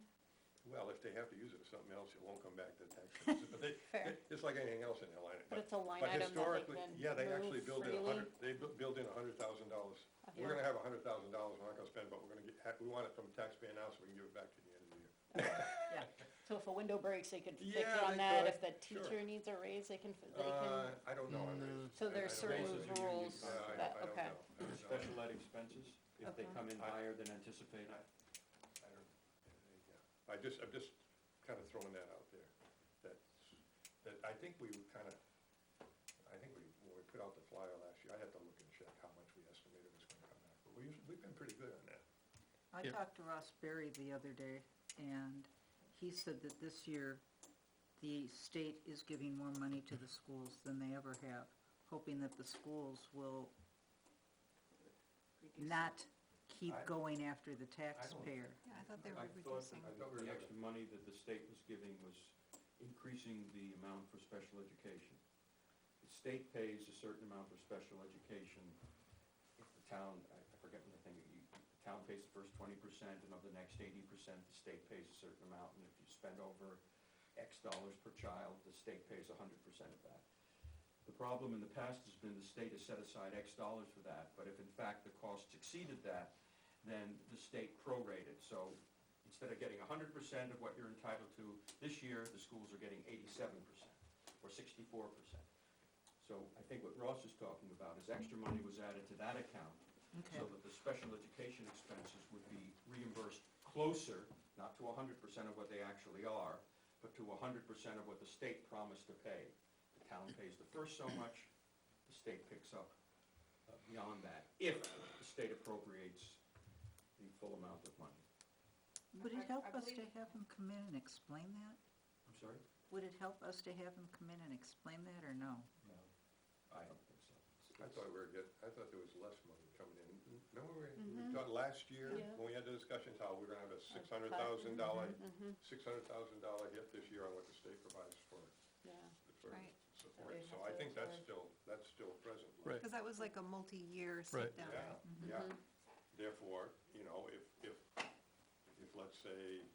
well, if they have to use it for something else, it won't come back to the taxpayers, but Fair. it's like anything else in their line. But it's a line But item that they historically, can yeah, they actually move build in freely? build in $100,000. We're Yeah. gonna have $100,000, we're not gonna spend, but we're gonna we want it from the taxpayer now, so we can give it back to the end of the year. So if a window breaks, they could fix Yeah, it on they that, could, if the sure. teacher needs a raise, they can, I don't know. So there's certain Raises are usually rules fine. that, okay. Special ed expenses, if they come in higher than anticipated. I'm just kind of throwing that out there, that I think when we put out the flyer last year, I had to look and check how much we estimated was gonna come back, but we've been pretty good on that. I Yeah. talked to Ross Berry the other day, and he said that this year, the state is giving more money to the schools than they ever have, hoping that the schools will not keep going after the taxpayer. Yeah, I thought they were I reducing. thought the extra money that the state was giving was increasing the amount for special education. The state pays a certain amount for special education. If the town, I forget what the thing, the town pays the first 20%, and of the next 80%, the state pays a certain amount, and if you spend over X dollars per child, the state pays 100% of that. The problem in the past has been the state has set aside X dollars for that, but if in fact the costs exceeded that, then the state prorated. So instead of getting 100% of what you're entitled to, this year, the schools are getting 87% or 64%. So I think what Ross is talking about is extra money was added to that account, Okay. so that the special education expenses would be reimbursed closer, not to 100% of what they actually are, but to 100% of what the state promised to pay. The town pays the first so much, the state picks up beyond that, if the state appropriates the full amount of money. Would it I- help I us to believe- have him come in and explain that? I'm sorry? Would it help us to have him come in and explain that, or no? No, I don't think so. I thought I thought there was less money coming in. Remember we thought last year, Yeah. when we had the discussions, how we're gonna have a $600,000 hit this year on what the state provides for Yeah. Right. support. we So have I to think that's absorb. still present. Right. Because that was like a multi-year Right. sit-down. Yeah, yeah. Therefore, you know, if, let's say,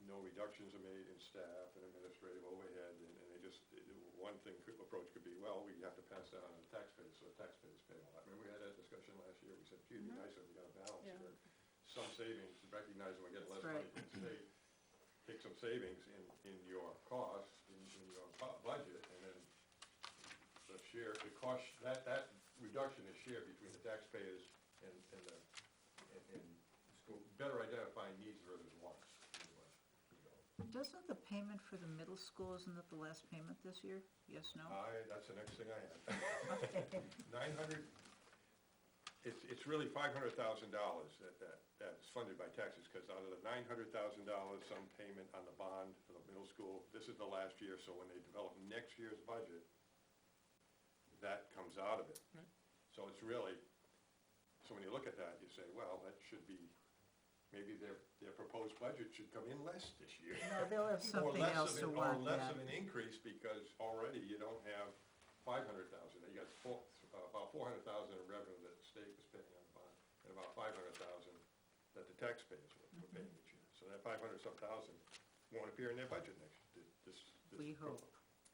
no reductions are made in staff and administrative overhead, and they just, one approach could be, well, we have to pass that on to the taxpayers, so the taxpayers pay all that. Remember we had that discussion last year, we said, gee, it'd be nice if we got a balance Yeah. here. Some savings, recognizing we're getting less That's money from the state, take some savings in your cost, in your budget, and then the cost, that reduction is shared between the taxpayers and the school, better identifying needs versus wants. Doesn't the payment for the middle school, isn't it the last payment this year? Yes, no? That's the next thing I had. 900, it's really $500,000 that's funded by taxes, because out of the $900,000, some payment on the bond for the middle school, this is the last year, so when they develop next year's budget, that comes out of it. Right. So it's really, so when you look at that, you say, well, that should be, maybe their proposed budget should come in less this year. No, they'll have Or something less else of to an- Or want less that. of an increase, because already you don't have 500,000, you got about 400,000 in revenue that the state was paying on the bond, and about 500,000 that the taxpayers were paying each year. So that 500-some thousand won't appear in their budget this We hope.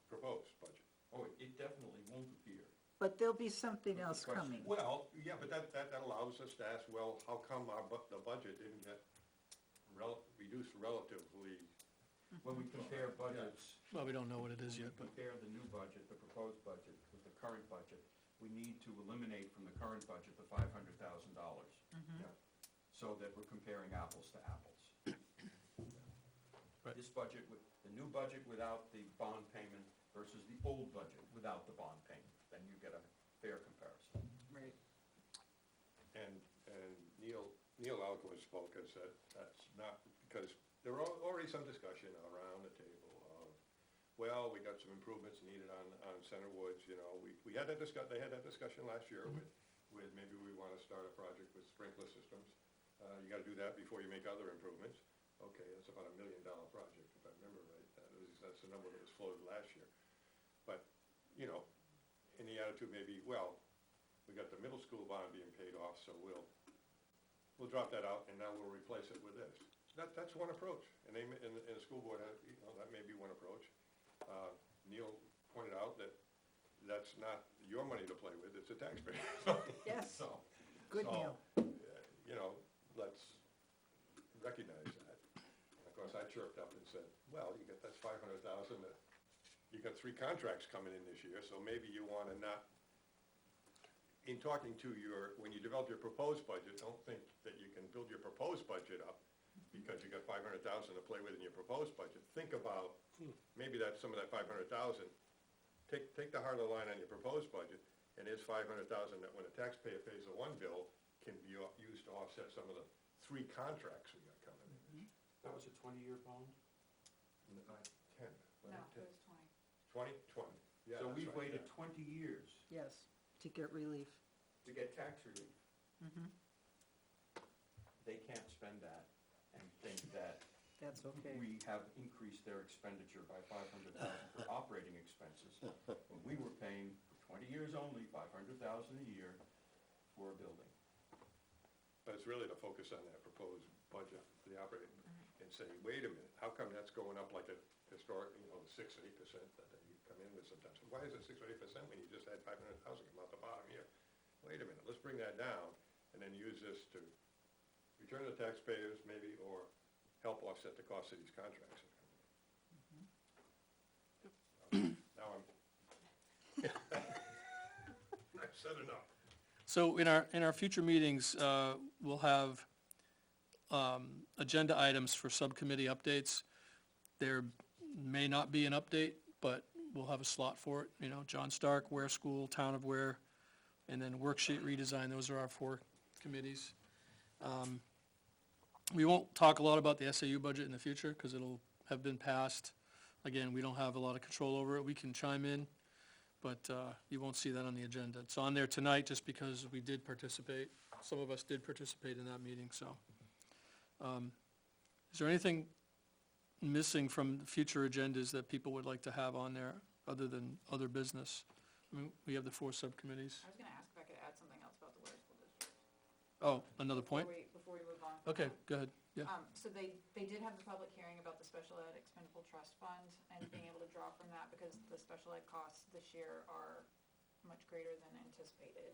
proposed budget. Oh, it definitely won't appear. But there'll be something else Question. coming. Well, yeah, but that allows us to ask, well, how come the budget didn't get reduced relatively? When we compare budgets, Well, we don't know what it is when yet, we but, compare the new budget, the proposed budget with the current budget, we need to eliminate from the current budget the $500,000. Yeah. So that we're comparing apples to apples. Right. This budget, the new budget without the bond payment versus the old budget without the bond payment, then you get a fair comparison. Right. And Neil Alkowitz spoke and said that's not, because there were already some discussion around the table of, well, we got some improvements needed on Center Woods, you know, we had that they had that discussion last year with maybe we want to start a project with sprinkler systems. You got to do that before you make other improvements. Okay, that's about $1 million project, if I remember right. That's the number that was floated last year. But, you know, in the attitude maybe, well, we got the middle school bond being paid off, so we'll drop that out, and now we'll replace it with this. That's one approach, and the school board, you know, that may be one approach. Neil pointed out that that's not your money to play with, it's the taxpayer. Yes. So, Good, Neil. you know, let's recognize that. And of course, I chirped up and said, well, that's 500,000, that, you got 3 contracts coming in this year, so maybe you wanna not, in talking to when you develop your proposed budget, don't think that you can build your proposed budget up because you got 500,000 to play with in your proposed budget. Think about, maybe that's some of that 500,000, take the heart of the line on your proposed budget, and there's 500,000 that when a taxpayer pays a one bill, can be used to offset some of the 3 contracts we got coming in. That was a 20-year bond? 10. No, it was 20, 20. 20, yeah. So that's we've right, waited yeah. 20 years Yes, to get relief. to get tax relief. Mhm. They can't spend that and think that That's okay. we have increased their expenditure by 500,000 for operating expenses. When we were paying for 20 years only, 500,000 a year for a building. But it's really to focus on that proposed budget, the operating, and say, wait a minute, how come that's going up like a historic, you know, the 6 or 8% that you come in with sometimes? Why is it 6 or 8% when you just had 500,000 come out the bottom here? Wait a minute, let's bring that down, and then use this to return to taxpayers maybe, or help offset the cost of these contracts that come in. Now I'm said enough. So in our future meetings, we'll have agenda items for subcommittee updates. There may not be an update, but we'll have a slot for it, you know, John Stark, Ware School, Town of Ware, and then worksheet redesign, those are our 4 committees. We won't talk a lot about the SAU budget in the future, because it'll have been passed. Again, we don't have a lot of control over it, we can chime in, but you won't see that on the agenda. It's on there tonight just because we did participate, some of us did participate in that meeting, so. Is there anything missing from future agendas that people would like to have on there, other than other business? I mean, we have the 4 subcommittees. I was gonna ask if I could add something else about the Ware School District. Oh, another point? Before we move on. from Okay, that. go ahead, yeah. So they did have the public hearing about the Special Ed Expendable Trust Fund and being able to draw from that because the special ed costs this year are much greater than anticipated.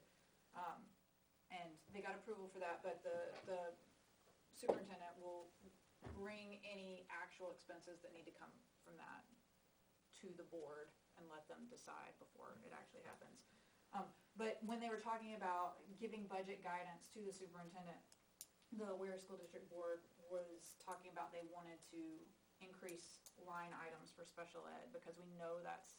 And they got approval for that, but the superintendent will bring any actual expenses that need to come from that to the board and let them decide before it actually happens. But when they were talking about giving budget guidance to the superintendent, the Ware School District Board was talking about they wanted to increase line items for special ed because we know that's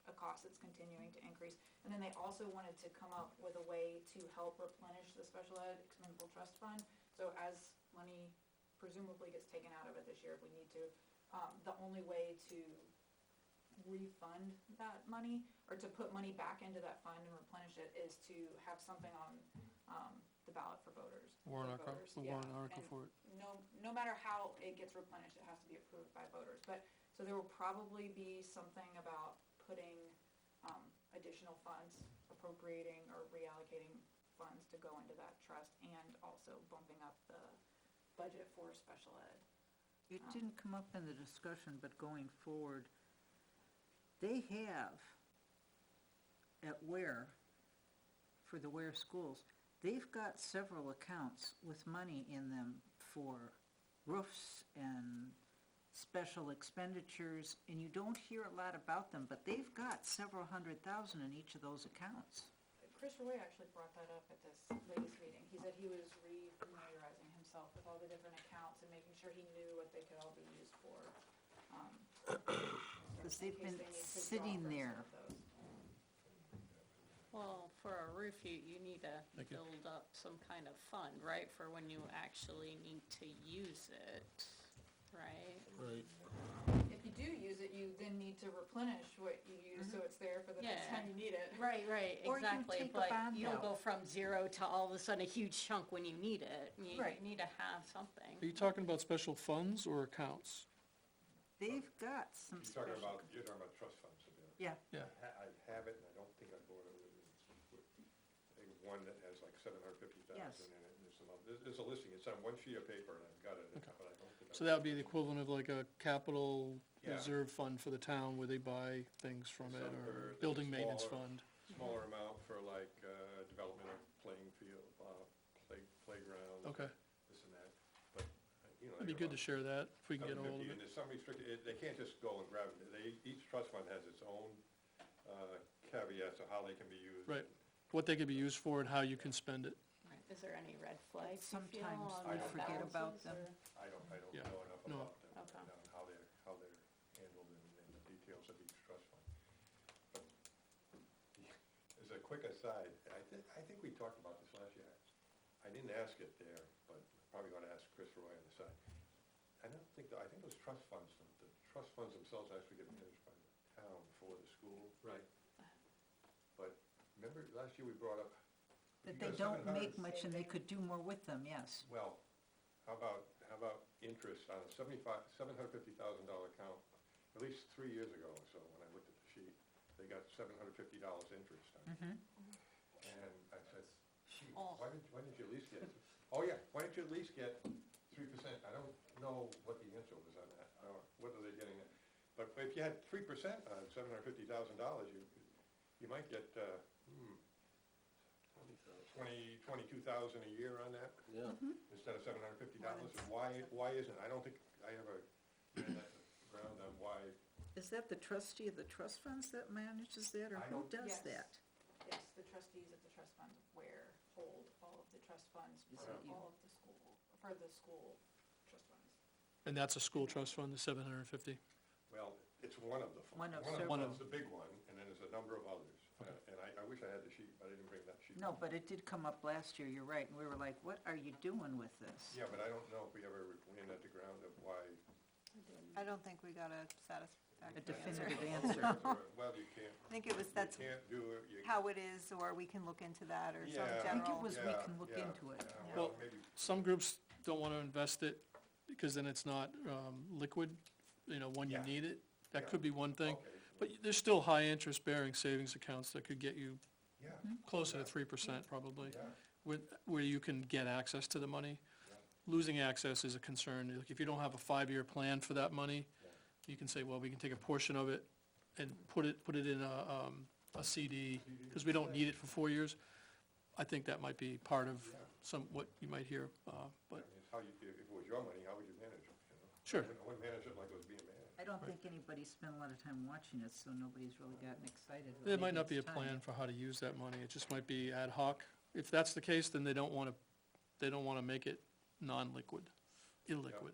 a cost that's continuing to increase. And then they also wanted to come up with a way to help replenish the Special Ed Expendable Trust Fund. So as money presumably gets taken out of it this year if we need to, the only way to refund that money or to put money back into that fund and replenish it is to have something on the ballot for voters. Warrant for article, voters, the yeah. warrant article And for it. no matter how it gets replenished, it has to be approved by voters. But, so there will probably be something about putting additional funds, appropriating or reallocating funds to go into that trust and also bumping up the budget for special ed. It didn't come up in the discussion, but going forward, they have at Ware, for the Ware schools, they've got several accounts with money in them for roofs and special expenditures, and you don't hear a lot about them, but they've got several $100,000 in each of those accounts. Chris Roy actually brought that up at this latest meeting. He said he was re-familiarizing himself with all the different accounts and making sure he knew what they could all be used for. Because in they've case been they need to draw sitting from some there. of those. Well, for a roof, you need to Thank you. build up some kind of fund, right, for when you actually need to use it, right? Right. If you do use it, you then need to replenish what you use so it's there for the next Yeah. time you need it. Right, Or you exactly, take a but bond you don't out. go from 0 to all of a sudden a huge chunk when you need it. You Right. need to have something. Are you talking about special funds or accounts? They've got some You're special, talking about trust funds. Sabina. yeah, Yeah. I have it, and I don't think I bought it with me. I think one that has like 750,000 Yes. in it, and there's some other, there's a listing, it's on one sheet of paper, and I've got it, Okay. but I don't think. So that would be the equivalent of like a capital Yeah. reserve fund for the town where they buy things from it, Some or for- building maintenance smaller. fund. Smaller amount for like, development of playing field, playground. Okay, This and that, but, you know. it'd be good to share that, if we can get a hold of 750, and it. there's some restricted, they can't just go and grab it, each trust fund has its own caveats of how they can be used. Right. What they could be used for and how you can spend it. Right. Is there any red flags you feel sometimes on we the forget about balances, them. or- I don't Yeah. know enough No. about them, Okay. and how they're handled and the details of each trust fund. But as a quick aside, I think we talked about this last year. I didn't ask it there, but probably gonna ask Chris Roy on the side. I think those trust funds, the trust funds themselves actually get managed by the town for the school. Right. But remember, last year we brought up. that you they got don't 700 make much and they could do more with them, yes. Well, how about interest on a $750,000 account? At least 3 years ago or so, when I looked at the sheet, they got $750 interest on it. And I said, gee, Oh. why didn't you at least get, oh yeah, why didn't you at least get 3%? I don't know what the answer was on that, or what are they getting at? But if you had 3% on $750,000, you might get, 22,000 a year on that? Yeah. Instead of $750. And why isn't, I don't think I ever ran that ground on why. Is that the trustee of the trust funds that manages that, or I who don't- does Yes. that? Yes, the trustees of the trust funds where hold all of the trust funds Is for that you? all of the school, for the school trust funds. And that's a school trust fund, the 750? Well, it's one of the funds. One of One several. of them's the big one, and then there's a number of others. And I wish I had the sheet, but I didn't bring that sheet. No, but it did come up last year, you're right, and we were like, what are you doing with this? Yeah, but I don't know if we ever ran at the ground of why. I don't think we got a A satisfactory definitive answer. answer. Well, you can't, I think it was, that's you can't do it, you. how it is, or we can look into that, or some Yeah. I think it general. was, we Yeah, can look yeah, into it. yeah, yeah. Well, maybe, Some groups don't want to invest it because then it's not liquid, when you Yeah. need it. That Yeah. could be one thing. okay, But there's still high interest bearing savings accounts that could get you yeah, closer to 3% probably, yeah, where you can get access to the money. yeah. Losing access is a concern. Like, if you don't have a 5-year plan for that money, Yeah. you can say, well, we can take a portion of it and put it in a CD, because we don't need it for 4 years. I think that might be part of Yeah. what you might hear, I but, mean, it's how you, if it was your money, how would you manage it, sure. I wouldn't manage it like it was being managed. I don't think anybody spent a lot of time watching it, so nobody's really gotten excited. but There might maybe not be a it's time. plan for how to use that money. It just might be ad hoc. If that's the case, then they don't want to make it non-liquid, illiquid.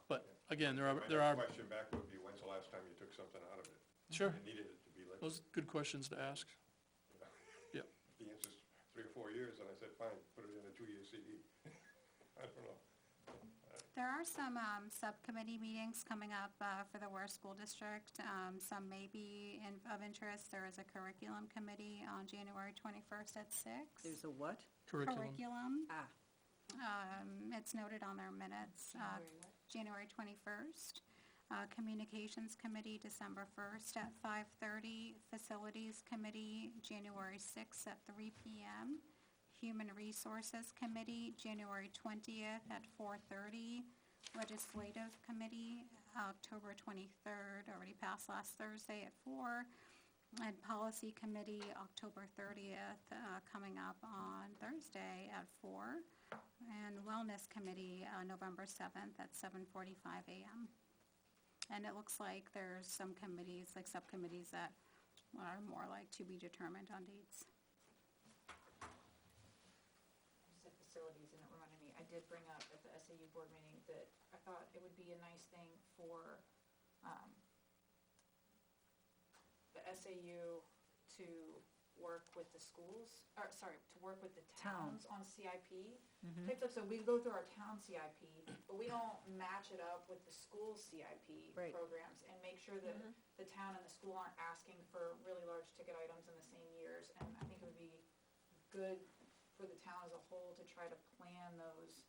But again, there My are, next question back would be, when's the last time you took something out of it? sure, And needed it to be liquid? those are good questions to ask. Yep. The answer's 3 or 4 years, and I said, fine, put it in a 2-year CD. I don't know. There are some subcommittee meetings coming up for the Ware School District. Some may be of interest. There is a curriculum committee on January 21st at 6. There's a what? Curriculum. Ah, It's noted on their minutes. January 21st. Communications Committee, December 1st at 5:30. Facilities Committee, January 6th at 3 p.m. Human Resources Committee, January 20th at 4:30. Legislative Committee, October 23rd, already passed last Thursday at 4. And Policy Committee, October 30th, coming up on Thursday at 4. And Wellness Committee, November 7th at 7:45 a.m. And it looks like there's some committees, like subcommittees, that are more like to be determined on dates. You said facilities, and it reminded me, I did bring up at the SAU board meeting that I thought it would be a nice thing for, the SAU to work with the schools, to work with the towns on CIP. Types of, so we go through our town CIP, but we don't match it up with the school CIP Right. programs and make sure that the town and the school aren't asking for really large ticket items in the same years. And I think it would be good for the town as a whole to try to plan those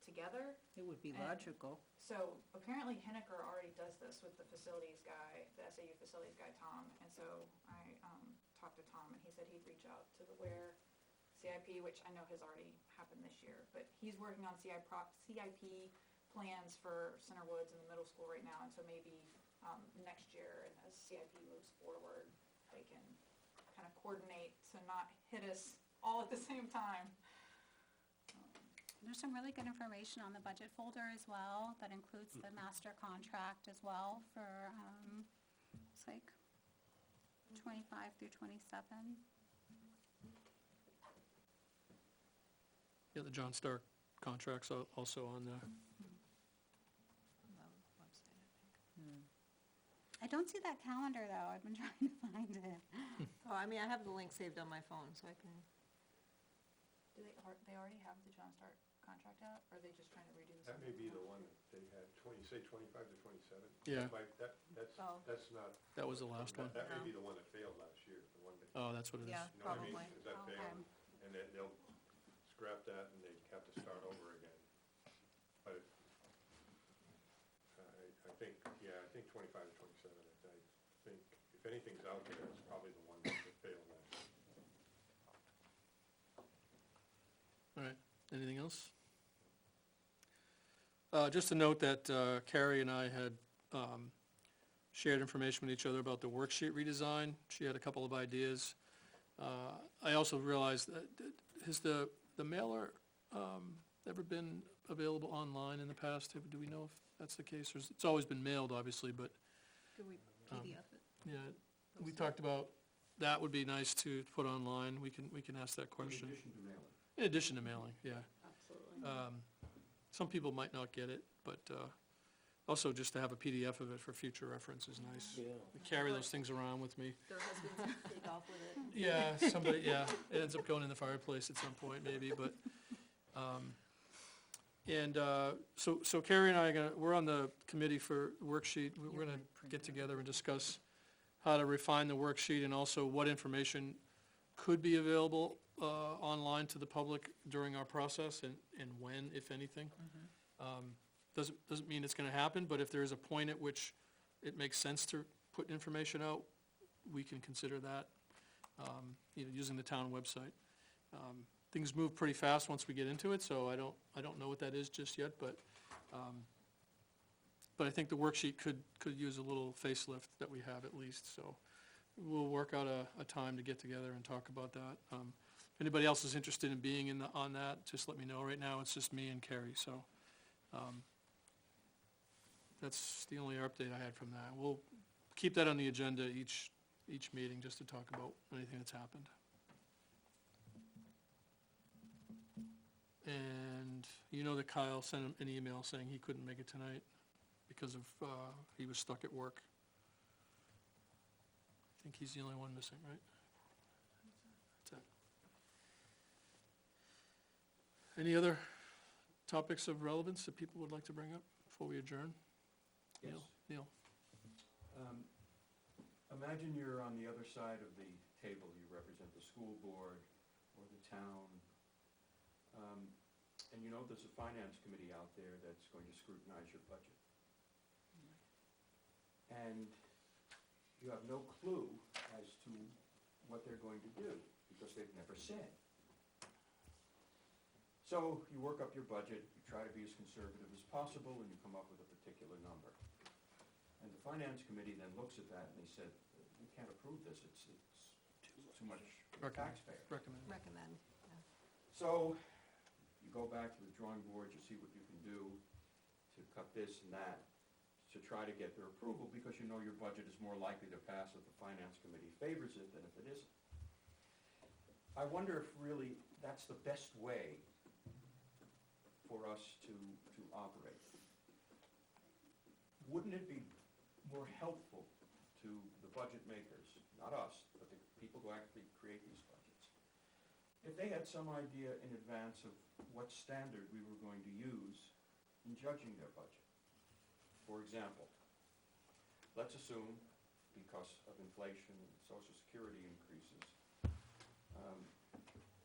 together. it would be And- logical. So apparently Henniker already does this with the facilities guy, the SAU facilities guy, Tom. And so I talked to Tom, and he said he'd reach out to the Ware CIP, which I know has already happened this year. But he's working on CIP plans for Center Woods and the middle school right now. And so maybe next year, and as CIP moves forward, they can kind of coordinate to not hit us all at the same time. There's some really good information on the budget folder as well, that includes the master contract as well for, it's like 25 through 27. Yeah, the John Stark contract's also on there. I don't see that calendar, though. I've been trying to find it. Oh, I mean, I have the link saved on my phone, so I can, Do they already have the John Stark contract out, or are they just trying to redo this? That may be the one that they had, 25 to 27. Yeah. Oh. That's not. That was the last one. That may be the one that failed last year, the one that, Oh, that's what it is. yeah, you know what I mean? probably. Is that Okay. failed? And then they'll scrap that, and they have to start over again. But I think, I think 25 to 27, I think, if anything's out there, it's probably the one that failed last year. All right, anything else? Just to note that Carrie and I had shared information with each other about the worksheet redesign. She had a couple of ideas. I also realized that, has the mailer ever been available online in the past? Do we know if that's the case? It's always been mailed, obviously, but, Could we PDF it? yeah, we talked about that would be nice to put online. We can ask that In question. addition to mailing. In addition to mailing, yeah. Absolutely. Some people might not get it, but also just to have a PDF of it for future reference is nice. I carry those things around with me. Their husbands take off with it. Yeah, somebody, yeah, it ends up going in the fireplace at some point maybe, but, so Carrie and I we're on the committee for worksheet. We're gonna get together and discuss how to refine the worksheet and also what information could be available online to the public during our process and when, if anything. Doesn't mean it's gonna happen, but if there is a point at which it makes sense to put information out, we can consider that, using the town website. Things move pretty fast once we get into it, so I don't know what that is just yet, but I think the worksheet could use a little facelift that we have at least, so we'll work out a time to get together and talk about that. If anybody else is interested in being on that, just let me know. Right now, it's just me and Carrie, so that's the only update I had from that. We'll keep that on the agenda each meeting, just to talk about anything that's happened. And you know that Kyle sent him an email saying he couldn't make it tonight because of, he was stuck at work. I think he's the only one missing, right? That's it. Any other topics of relevance that people would like to bring up before we adjourn? Yes. Neil? Imagine you're on the other side of the table, you represent the school board or the town, and you know there's a finance committee out there that's going to scrutinize your budget. And you have no clue as to what they're going to do, because they've never said. So you work up your budget, you try to be as conservative as possible, and you come up with a particular number. And the finance committee then looks at that and they said, we can't approve this, it's too much for the taxpayer. Recommend. Recommend, yeah. So you go back to the drawing board, you see what you can do to cut this and that, to try to get their approval, because you know your budget is more likely to pass if the finance committee favors it than if it isn't. I wonder if really that's the best way for us to operate. Wouldn't it be more helpful to the budget makers, not us, but the people who actually create these budgets, if they had some idea in advance of what standard we were going to use in judging their budget? For example, let's assume, because of inflation and Social Security increases,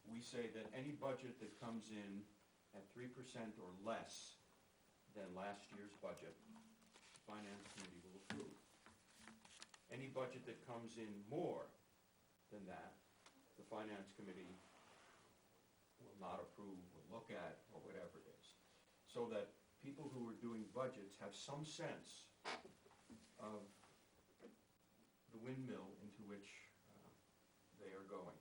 we say that any budget that comes in at 3% or less than last year's budget, the Finance Committee will approve. Any budget that comes in more than that, the Finance Committee will not approve, will look at, or whatever it is. So that people who are doing budgets have some sense of the windmill into which they are going.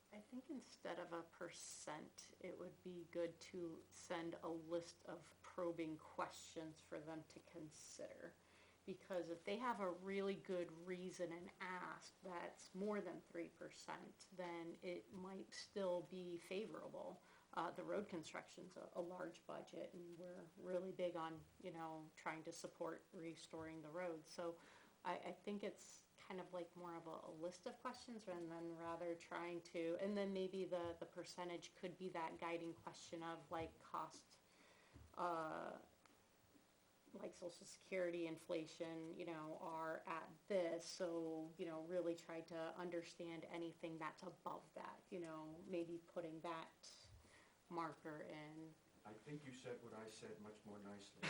I think instead of a percent, it would be good to send a list of probing questions for them to consider. Because if they have a really good reason and ask that's more than 3%, then it might still be favorable. The road construction's a large budget, and we're really big on, trying to support restoring the roads. So I think it's kind of like more of a list of questions, and then rather trying to, and then maybe the percentage could be that guiding question of like cost, like Social Security, inflation, are at this, so, really try to understand anything that's above that, maybe putting that marker in. I think you said what I said much more nicely.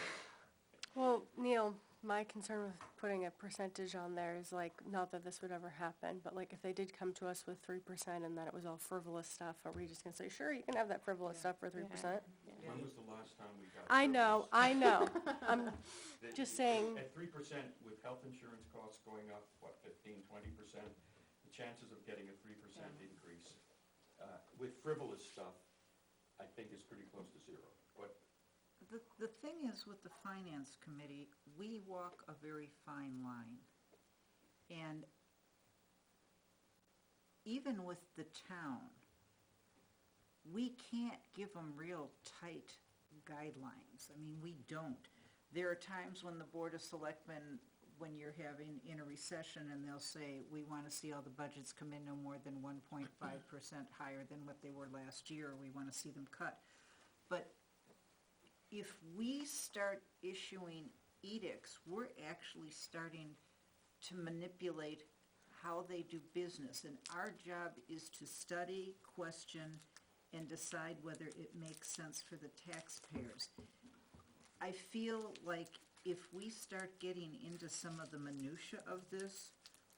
Well, Neil, my concern with putting a percentage on there is like, not that this would ever happen, but like if they did come to us with 3% and then it was all frivolous stuff, are we just gonna say, sure, you can have that frivolous stuff for 3%? When was the last time we got? I know, I'm The- just saying, At 3% with health insurance costs going up, 15, 20%, the chances of getting a 3% increase with frivolous stuff, I think is pretty close to zero. But The thing is with the Finance Committee, we walk a very fine line. And even with the town, we can't give them real tight guidelines. I mean, we don't. There are times when the Board of Selectmen, when you're having, in a recession, and they'll say, we want to see all the budgets come in no more than 1.5% higher than what they were last year, we want to see them cut. But if we start issuing edicts, we're actually starting to manipulate how they do business. And our job is to study, question, and decide whether it makes sense for the taxpayers. I feel like if we start getting into some of the minutia of this,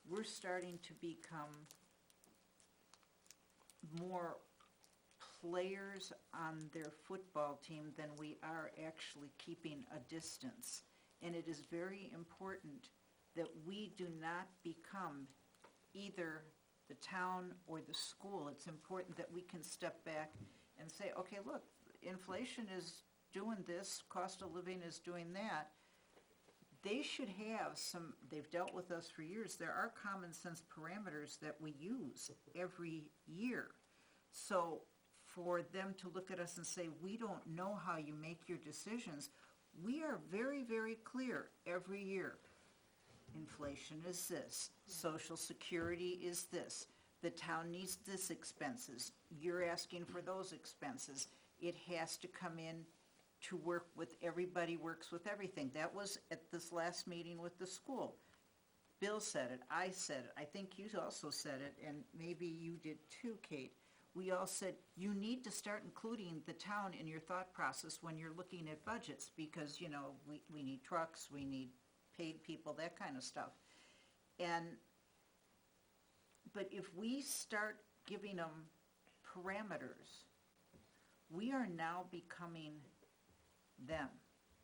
we're starting to become more players on their football team than we are actually keeping a distance. And it is very important that we do not become either the town or the school. It's important that we can step back and say, okay, look, inflation is doing this, cost of living is doing that. They should have some, they've dealt with us for years, there are common sense parameters that we use every year. So for them to look at us and say, we don't know how you make your decisions, we are very, very clear every year. Inflation is this, Social Security is this, the town needs this expenses, you're asking for those expenses. It has to come in to work with, everybody works with everything. That was at this last meeting with the school. Bill said it, I said it, I think you also said it, and maybe you did too, Kate. We all said, you need to start including the town in your thought process when you're looking at budgets, because, you know, we need trucks, we need paid people, that kind of stuff. But if we start giving them parameters, we are now becoming them.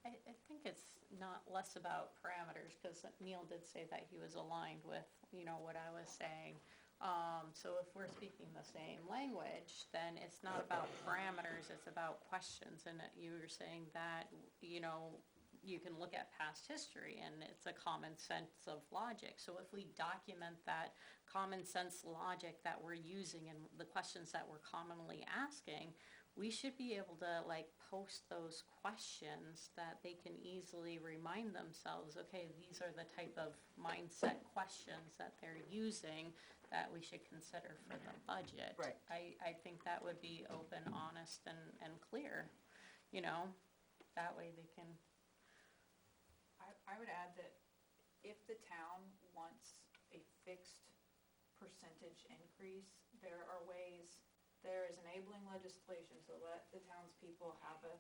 I think it's not less about parameters, because Neil did say that he was aligned with, you know, what I was saying. So if we're speaking the same language, then it's not about parameters, it's about questions. And you were saying that, you know, you can look at past history and it's a common sense of logic. So if we document that common sense logic that we're using and the questions that we're commonly asking, we should be able to like post those questions that they can easily remind themselves, okay, these are the type of mindset questions that they're using that we should consider for the budget. Right. I think that would be open, honest, and clear, you know, that way they can. I would add that if the town wants a fixed percentage increase, there are ways, there is enabling legislation to let the townspeople have a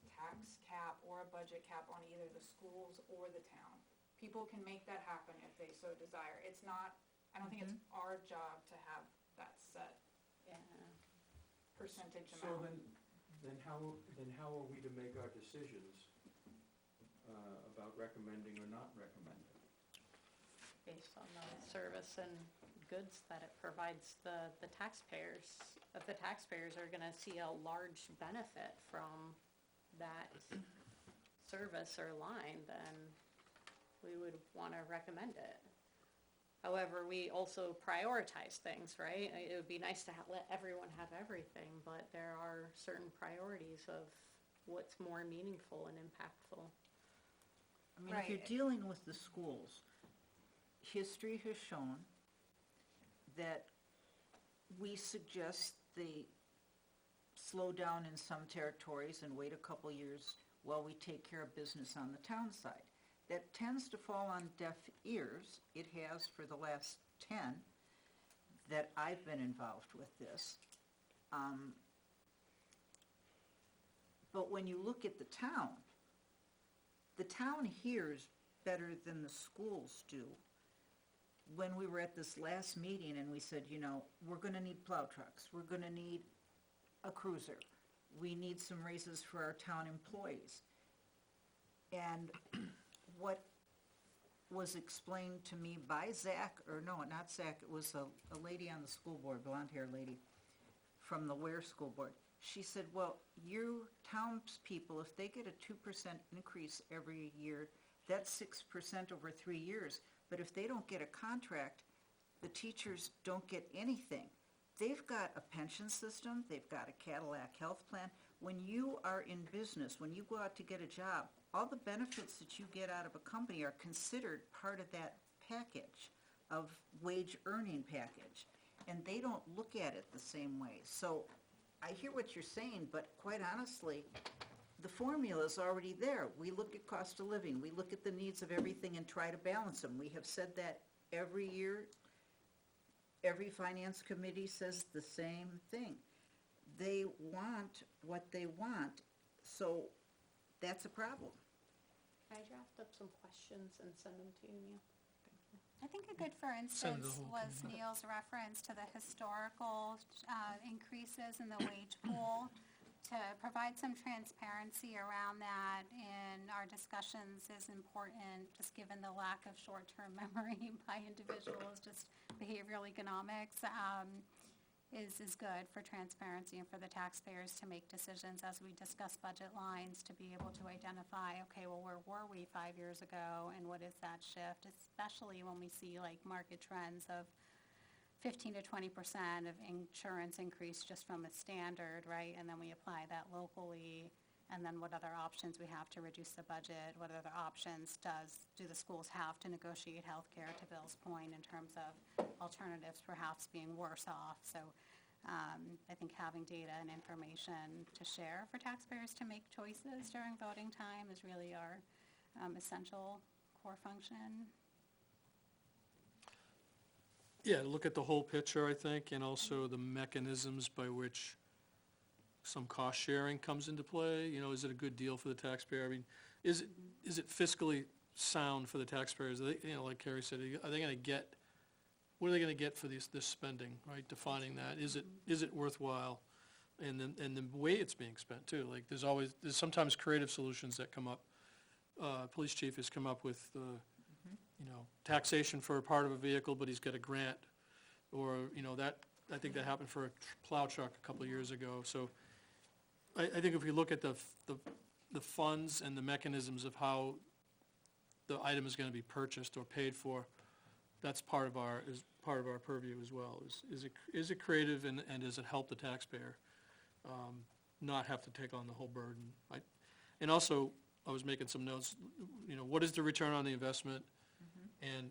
tax cap or a budget cap on either the schools or the town. People can make that happen if they so desire. It's not, I don't think it's our job to have that set percentage So amount. then how are we to make our decisions about recommending or not recommending? Based on the service and goods that it provides the taxpayers. If the taxpayers are gonna see a large benefit from that service or line, then we would wanna recommend it. However, we also prioritize things, right? It would be nice to let everyone have everything, but there are certain priorities of what's more meaningful and impactful. I mean, if you're dealing with the schools, history has shown that we suggest they slow down in some territories and wait a couple years while we take care of business on the town side. That tends to fall on deaf ears. It has for the last 10 that I've been involved with this. But when you look at the town hears better than the schools do. When we were at this last meeting and we said, you know, we're gonna need plow trucks, we're gonna need a cruiser, we need some raises for our town employees. And what was explained to me by Zach, or no, not Zach, it was a lady on the school board, blonde-haired lady from the Ware School Board. She said, well, you townspeople, if they get a 2% increase every year, that's 6% over 3 years. But if they don't get a contract, the teachers don't get anything. They've got a pension system, they've got a Cadillac health plan. When you are in business, when you go out to get a job, all the benefits that you get out of a company are considered part of that package, of wage earning package. And they don't look at it the same way. So I hear what you're saying, but quite honestly, the formula's already there. We look at cost of living, we look at the needs of everything and try to balance them. We have said that every year. Every finance committee says the same thing. They want what they want, so that's a problem. Can I draft up some questions and send them to you, Neil? I think a good, for Send it to the instance, whole was Neil's reference to the historical increases in the wage pool. To provide some transparency around that in our discussions is important, just given the lack of short-term memory by individuals, just behavioral economics is good for transparency and for the taxpayers to make decisions as we discuss budget lines, to be able to identify, okay, well, where were we 5 years ago, and what is that shift, especially when we see like market trends of 15 to 20% of insurance increase just from a standard, right? And then we apply that locally, and then what other options we have to reduce the budget, what other options do the schools have to negotiate healthcare, to Bill's point, in terms of alternatives perhaps being worse off. So I think having data and information to share for taxpayers to make choices during voting time is really our essential core function. Yeah, look at the whole picture, I think, and also the mechanisms by which some cost sharing comes into play. You know, is it a good deal for the taxpayer? I mean, is it fiscally sound for the taxpayers? Are they, you know, like Carrie said, are they gonna get, what are they gonna get for this spending, right? Defining that, is it worthwhile? And the way it's being spent too, like there's sometimes creative solutions that come up. Police chief has come up with, you know, taxation for a part of a vehicle, but he's got a grant, or, you know, I think that happened for a plow truck a couple of years ago. So I think if we look at the funds and the mechanisms of how the item is gonna be purchased or paid for, that's part of our purview as well. Is it creative, and does it help the taxpayer not have to take on the whole burden? And also, I was making some notes, you know, what is the return on the investment? And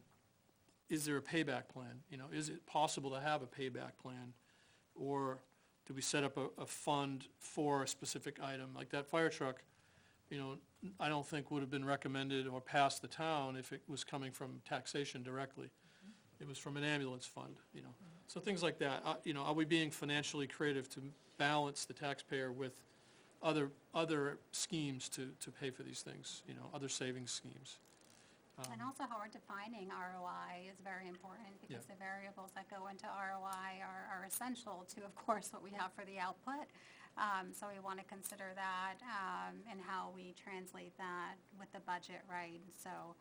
is there a payback plan? You know, is it possible to have a payback plan? Or do we set up a fund for a specific item? Like that fire truck, you know, I don't think would have been recommended or passed the town if it was coming from taxation directly. It was from an ambulance fund, you know. So things like that, you know, are we being financially creative to balance the taxpayer with other schemes to pay for these things, you know, other savings schemes? And also how we're defining ROI is very important, because the variables that go into ROI are essential to, of course, what we have for the output. So we want to consider that and how we translate that with the budget, right? So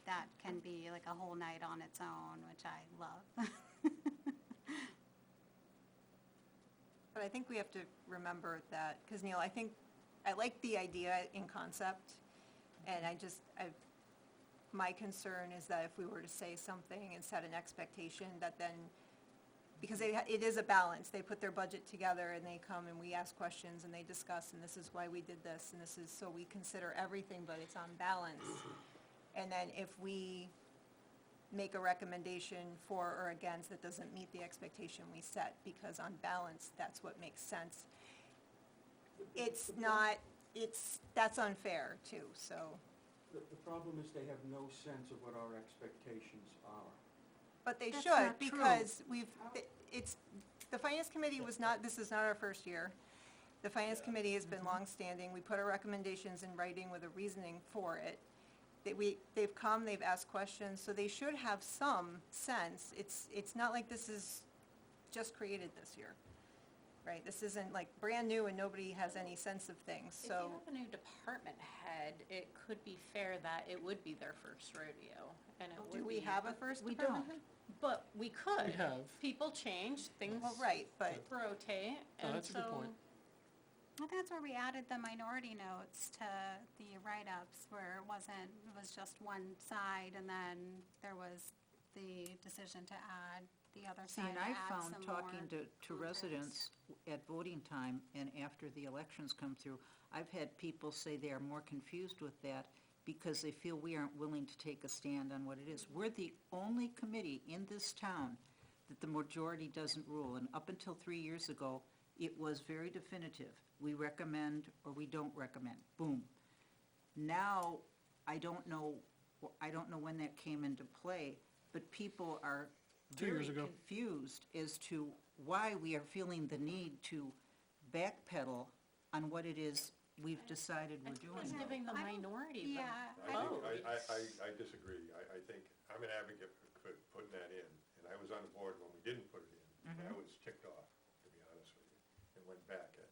that can be like a whole night on its own, which I love. But I think we have to remember that, because Neil, I like the idea in concept, and my concern is that if we were to say something and set an expectation, that then, because it is a balance, they put their budget together and they come and we ask questions and they discuss, and this is why we did this, and this is, so we consider everything, but it's on balance. And then if we make a recommendation for or against that doesn't meet the expectation we set, because on balance, that's what makes sense. That's unfair too, so. The problem is they have no sense of what our expectations are. But they That's should, not true. because the finance committee this is not our first year. The finance committee has been longstanding. We put our recommendations in writing with a reasoning for it. They've come, they've asked questions, so they should have some sense. It's not like this is just created this year, right? This isn't like brand new and nobody has any sense of things, If so. you have a new department head, it could be fair that it would be their first rodeo, and it would be. Do we have a first We department don't. head? But we could. We have. People change, things Well, right, but. rotate, No, and that's a good so. point. I think that's where we added the minority notes to the write-ups, where it was just one side, and then there was the decision to add the other See, side, and to I add found, some more. talking to residents at voting time and after the elections come through, I've had people say they are more confused with that because they feel we aren't willing to take a stand on what it is. We're the only committee in this town that the majority doesn't rule, and up until 3 years ago, it was very definitive. We recommend or we don't recommend, boom. Now, I don't know when that came into play, but people are 2 years very ago. confused as to why we are feeling the need to backpedal on what it is we've decided we're doing. It's giving the I don't- minority the Yeah, vote. I disagree. I think, I'm an advocate for putting that in, and I was on the board when we didn't put it in. And I was ticked off, to be honest with you, and went back at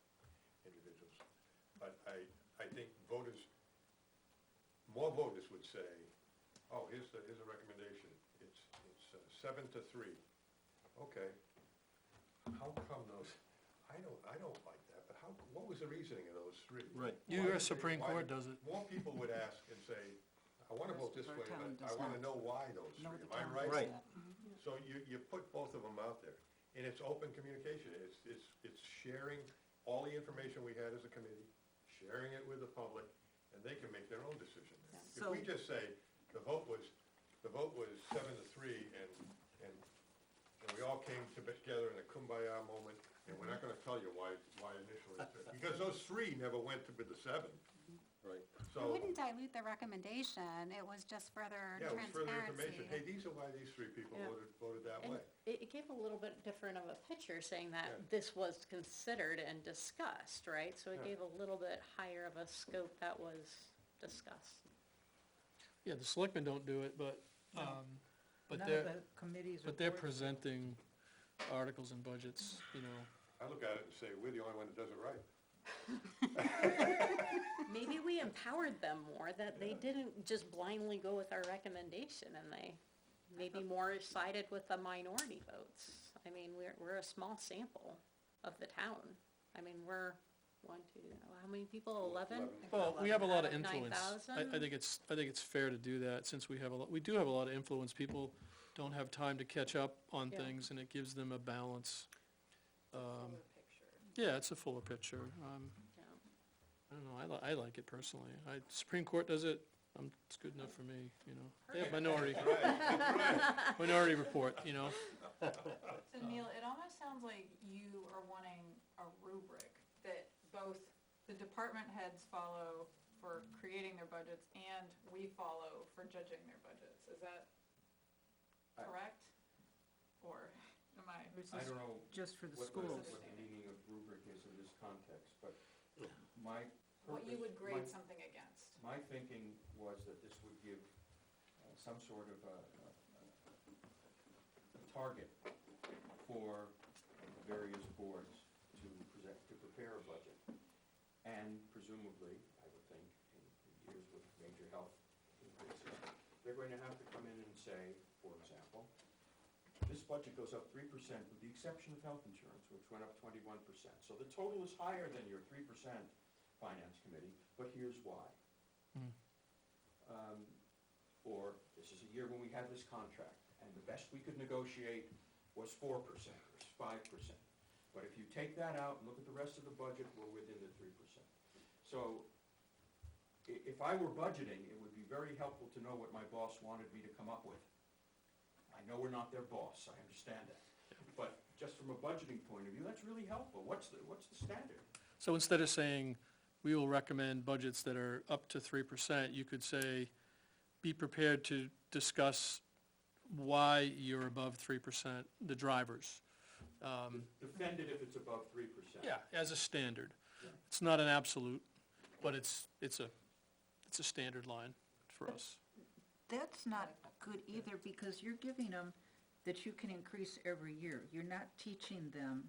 individuals. But I think more voters would say, oh, here's a recommendation. It's 7-3. Okay. How come those, I don't like that, but what was the reasoning of those three? Right. Why did US Supreme why Court did- does it. More people would ask and say, I wanna vote this Our way, town but I does wanna not. know why those No, three. the Am I town right? does Right. that. So you put both of them out there, and it's open communication, it's sharing all the information we had as a committee, sharing it with the public, and they can make their own decision then. If So- we just say, the vote was 7-3, and we all came together in a kumbaya moment, and we're not gonna tell you why initially, because those three never went with the 7. Right. it So, wouldn't dilute the recommendation, it was just further yeah, it was further information, hey, transparency. these are why these three people Yeah. voted that And way. it gave a little bit different of a picture, saying Yeah. that this was considered and discussed, right? So it Yeah. gave a little bit higher of a scope that was discussed. Yeah, the selectmen don't do it, but None of they're, the committees or but they're boards do. presenting articles and budgets, you know. I look at it and say, we're the only one that does it right. Maybe we empowered them more, that they didn't just blindly go with our recommendation, and they maybe more sided with the minority votes. I mean, we're a small sample of the town. I mean, we're how many people, 11? Well, we have a lot of Out of influence. 9,000? I think it's fair to do that, since we do have a lot of influence. People don't have time to catch up on Yeah. things, and it gives them a balance. Fuller picture, Yeah, it's a fuller picture. yeah. I don't know, I like it personally. Supreme Court does it, it's good enough for me, you know. They have minority report, you know. So Neil, it almost sounds like you are wanting a rubric that both the department heads follow for creating their budgets and we follow for judging their budgets. Is that I- correct? Or am I? I don't know Just for the what schools. the meaning of rubric is in this context, but my What you purpose- would grade my- something against? My thinking was that this would give some sort of a target for various boards to prepare a budget. And presumably, I would think, in years with major health increases, they're going to have to come in and say, for example, this budget goes up 3% with the exception of health insurance, which went up 21%. So the total is higher than your 3% finance committee, but here's why. Or this is a year when we had this contract, and the best we could negotiate was 4% or 5%. But if you take that out and look at the rest of the budget, we're within the 3%. So if I were budgeting, it would be very helpful to know what my boss wanted me to come up with. I know we're not their boss, I understand that. But just from a budgeting point of view, that's really helpful. What's the standard? So instead of saying, we will recommend budgets that are up to 3%, you could say, be prepared to discuss why you're above 3%, the drivers. Defend it if it's above 3%. Yeah, as a standard. Yeah. It's not an absolute, but it's a standard line for us. That's not good either, because you're giving them that you can increase every year. You're not teaching them,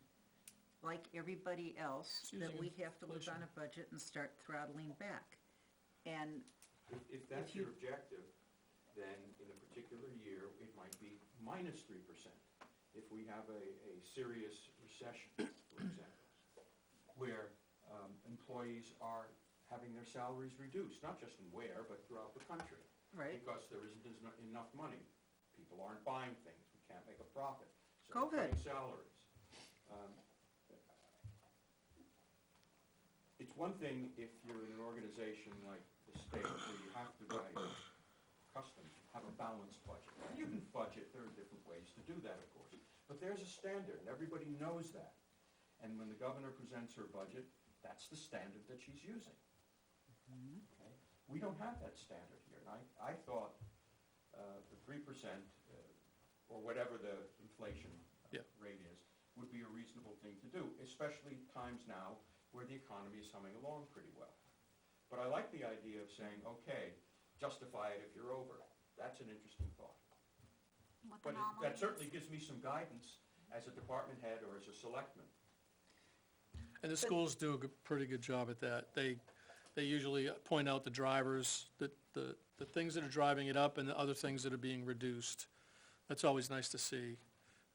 like everybody else, It's that we using have to live on a budget and start throttling back. And If that's If you- your objective, then in a particular year, it might be minus 3%. If we have a serious recession, for example, where employees are having their salaries reduced, not just in Ware, but throughout the country. Right. Because there isn't enough money People aren't buying things, we can't make a profit, so we're COVID. cutting salaries. It's one thing if you're in an organization like the state where you have to write customs, have a balanced budget. You can budget, there are different ways to do that, of course, but there's a standard, and everybody knows that. And when the governor presents her budget, that's the standard that she's using. Okay? We don't have that standard here, and I thought the 3%, or whatever the inflation Yeah. rate is, would be a reasonable thing to do, especially times now where the economy is humming along pretty well. But I like the idea of saying, okay, justify it if you're over. That's an interesting thought. What the But anomaly that certainly is. gives me some guidance as a department head or as a selectman. And the schools do a pretty good job at that. They usually point out the drivers, the things that are driving it up and the other things that are being reduced. That's always nice to see.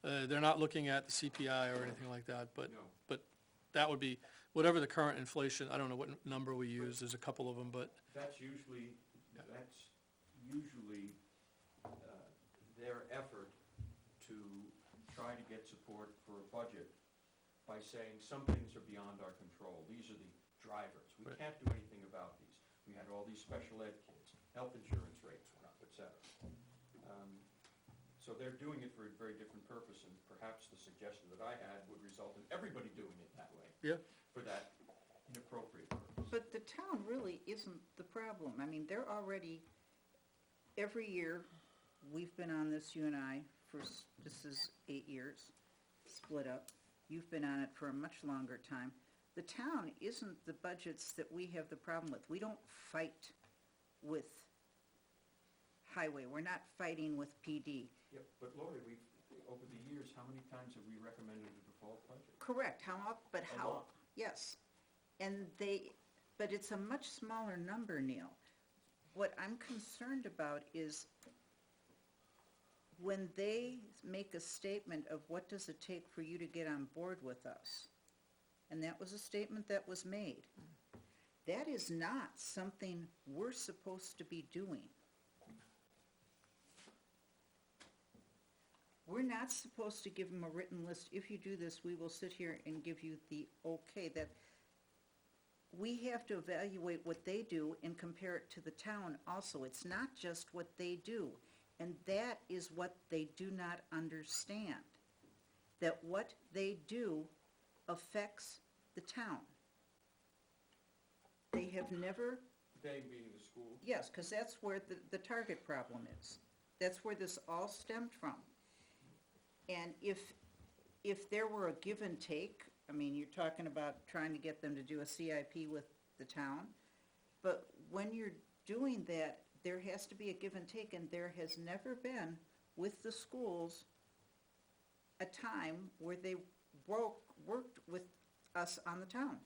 They're not looking at the CPI or anything like that, but, No. but that would be, whatever the current inflation, I don't know what number we use, there's a couple of them, but, That's usually their effort to try to get support for a budget by saying some things are beyond our control. These are the drivers. We Right. can't do anything about these. We had all these special ed kids, health insurance rates went up, et cetera. So they're doing it for a very different purpose, and perhaps the suggestion that I had would result in everybody doing it that way. yeah. For that inappropriate purpose. But the town really isn't the problem. I mean, they're already, every year, we've been on this, you and I, this is 8 years, split up. You've been on it for a much longer time. The town isn't the budgets that we have the problem with. We don't fight with highway. We're not fighting with PD. Yep, but Lori, over the years, how many times have we recommended a default budget? Correct, but A how, lot. yes. And but it's a much smaller number, Neil. What I'm concerned about is when they make a statement of what does it take for you to get on board with us, and that was a statement that was made, that is not something we're supposed to be doing. We're not supposed to give them a written list, if you do this, we will sit here and give you the okay, that we have to evaluate what they do and compare it to the town also. It's not just what they do, and that is what they do not understand. That what they do affects the town. They have never, They being the school. yes, because that's where the target problem is. That's where this all stemmed from. And if there were a give and take, I mean, you're talking about trying to get them to do a CIP with the town, but when you're doing that, there has to be a give and take, and there has never been with the schools a time where they worked with us on the town.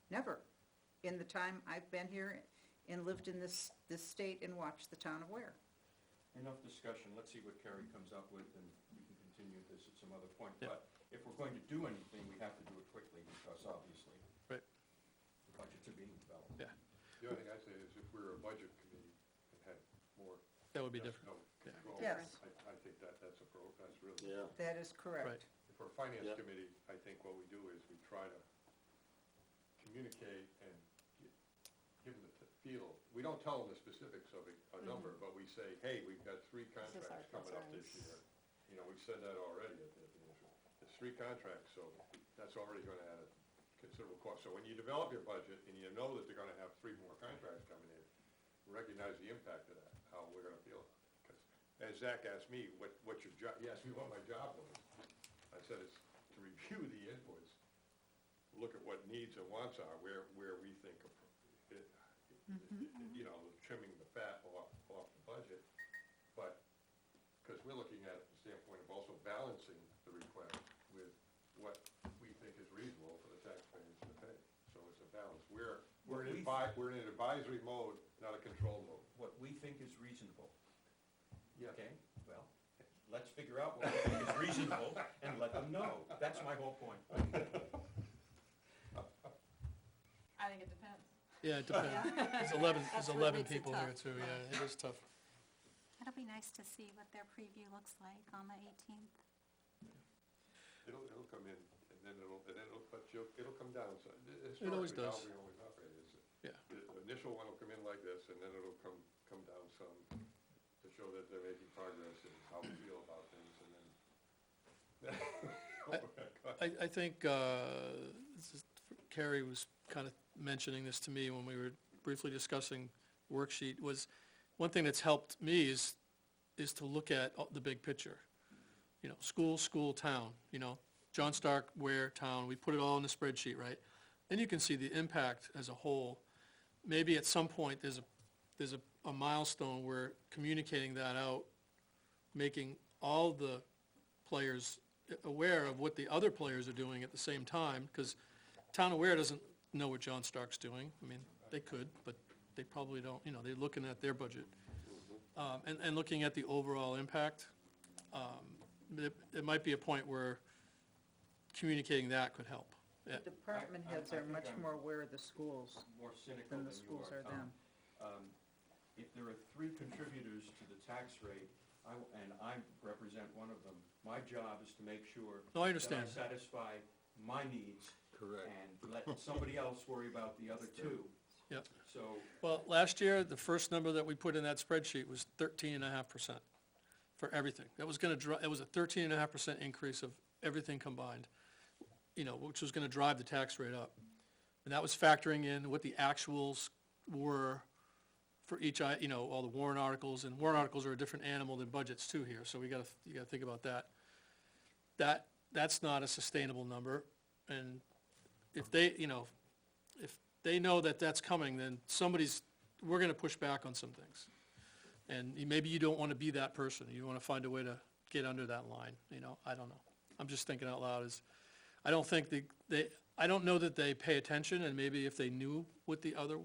Never. In the time I've been here and lived in this state and watched the town of Ware. Enough discussion, let's see what Kerry comes up with, and we can continue this at some other point. Yeah. But if we're going to do anything, we have to do it quickly, because obviously Right. the budgets are being developed. Yeah, The only thing I'd say is if we were a budget committee and had more. that would be yes, different. no Yeah. control, Yes. I think that's really. Yeah. That is correct. Right. For a finance Yeah. committee, I think what we do is we try to communicate and give them the feel. We don't tell them the specifics of a number, but we say, hey, we've got 3 This is our contracts coming up this concerns. year. You know, we've said that already at the initial. It's 3 contracts, so that's already gonna add a considerable cost. So when you develop your budget and you know that they're gonna have 3 more contracts coming in, recognize the impact of that, how we're gonna feel. Because as Zach asked me, what's your job, he asked me what my job was. I said it's to review the inputs, look at what needs and wants are, where we think, you know, trimming the fat off the budget. But, because we're looking at it from the standpoint of also balancing the request with what we think is reasonable for the taxpayers to pay. So it's a balance. We're in an advisory mode, not a control mode. What we think is reasonable, Yeah. okay? Well, let's figure out what we think is reasonable and let them know. That's my whole point. I think it depends. Yeah, it depends. There's That's 11 what makes it people here tough. too, yeah, it is tough. That'll be nice to see what their preview looks like on the 18th. It'll come in, and then it'll come down, so It always historically, how does. we always operate is, Yeah. the initial one will come in like this, and then it'll come down some to show that they're making progress and how we feel about things, and then. I think, Carrie was kind of mentioning this to me when we were briefly discussing worksheet, was, one thing that's helped me is to look at the big picture. You know, school, town, you know, John Stark, where, town, we put it all in the spreadsheet, right? Then you can see the impact as a whole. Maybe at some point, there's a milestone where communicating that out, making all the players aware of what the other players are doing at the same time, because Town Aware doesn't know what John Stark's doing. I mean, they could, but they probably don't, you know, they're looking at their budget. And looking at the overall impact, it might be a point where communicating that could help. Yeah. The department heads I are think much I'm more aware of the schools More cynical than than the you schools are, are Tom. them. If there are 3 contributors to the tax rate, and I represent one of them, my job is to make sure No, I understand. that I satisfy my needs Correct. and let somebody else worry about the other 2. Yep. So, Well, last year, the first number that we put in that spreadsheet was 13.5% for everything. That was gonna it was a 13.5% increase of everything combined, you know, which was gonna drive the tax rate up. And that was factoring in what the actuals were for each, you know, all the warrant articles, and warrant articles are a different animal than budgets too here, so you gotta think about that. That's not a sustainable number, and if they, you know, if they know that that's coming, then we're gonna push back on some things. And maybe you don't wanna be that person, you wanna find a way to get under that line, you know, I don't know. I'm just thinking out loud, I don't think I don't know that they pay attention, and maybe if they knew what the other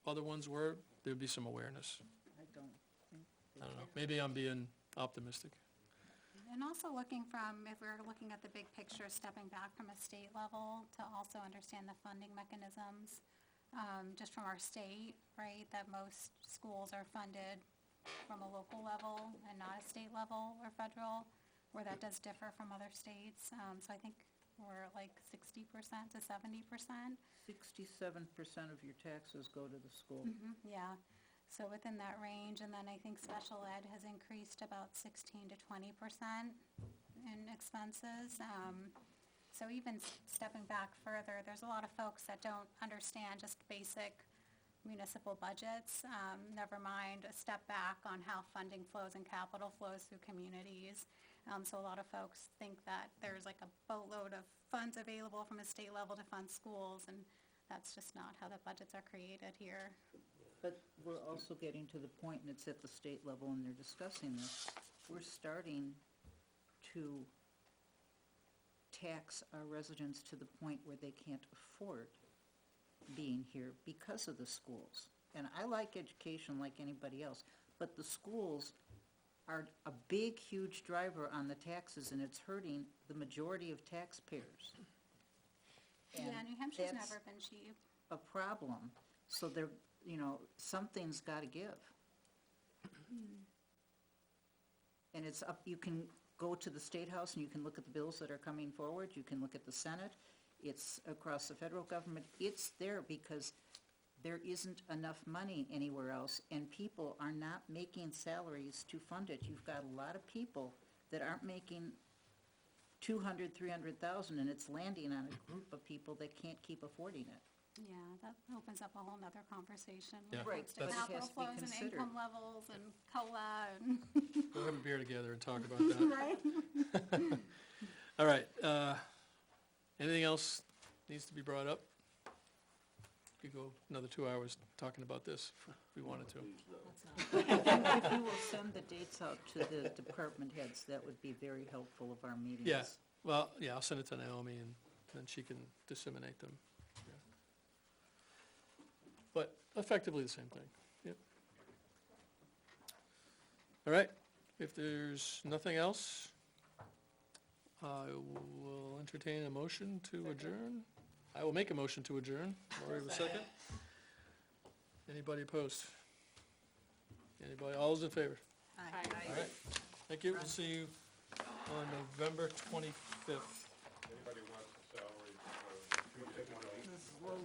ones were, there'd be some awareness. I don't think. I don't know, maybe I'm being optimistic. And also looking from, if we're looking at the big picture, stepping back from a state level to also understand the funding mechanisms, just from our state, right? That most schools are funded from a local level and not a state level or federal, where that does differ from other states. So I think we're like 60% to 70%. 67% of your taxes go to the school. Yeah, so within that range, and then I think special ed has increased about 16 to 20% in expenses. So even stepping back further, there's a lot of folks that don't understand just basic municipal budgets, never mind a step back on how funding flows and capital flows through communities. So a lot of folks think that there's like a boatload of funds available from a state level to fund schools, and that's just not how the budgets are created here. But we're also getting to the point, and it's at the state level, and they're discussing this, we're starting to tax our residents to the point where they can't afford being here because of the schools. And I like education like anybody else, but the schools are a big, huge driver on the taxes, and it's hurting the majority of taxpayers. Yeah, And New Hampshire's that's never been cheap. a problem, so there, you know, something's gotta give. And it's up, you can go to the State House and you can look at the bills that are coming forward, you can look at the Senate, it's across the federal government, it's there because there isn't enough money anywhere else, and people are not making salaries to fund it. You've got a lot of people that aren't making 200, 300,000, and it's landing on a group of people that can't keep affording it. Yeah, that opens up a whole nother conversation. Yeah, When it Right, comes to but it capital has to be flows and considered. income levels and COLA and. We'll have a beer together and talk about that. All right, anything else needs to be brought up? Could go another 2 hours talking about this if we wanted to. If you will send the dates out to the department heads, that would be very helpful of our meetings. Yeah, well, yeah, I'll send it to Naomi and then she can disseminate them. Yeah. But effectively the same thing, yep. All right, if there's nothing else, I will entertain a motion to adjourn. I will make a motion to adjourn. Lori, a second. Anybody opposed? Anybody, all those in favor? Aye. All right, thank you, we'll see you on November 25th. Anybody wants a salary, we take one of these. We'll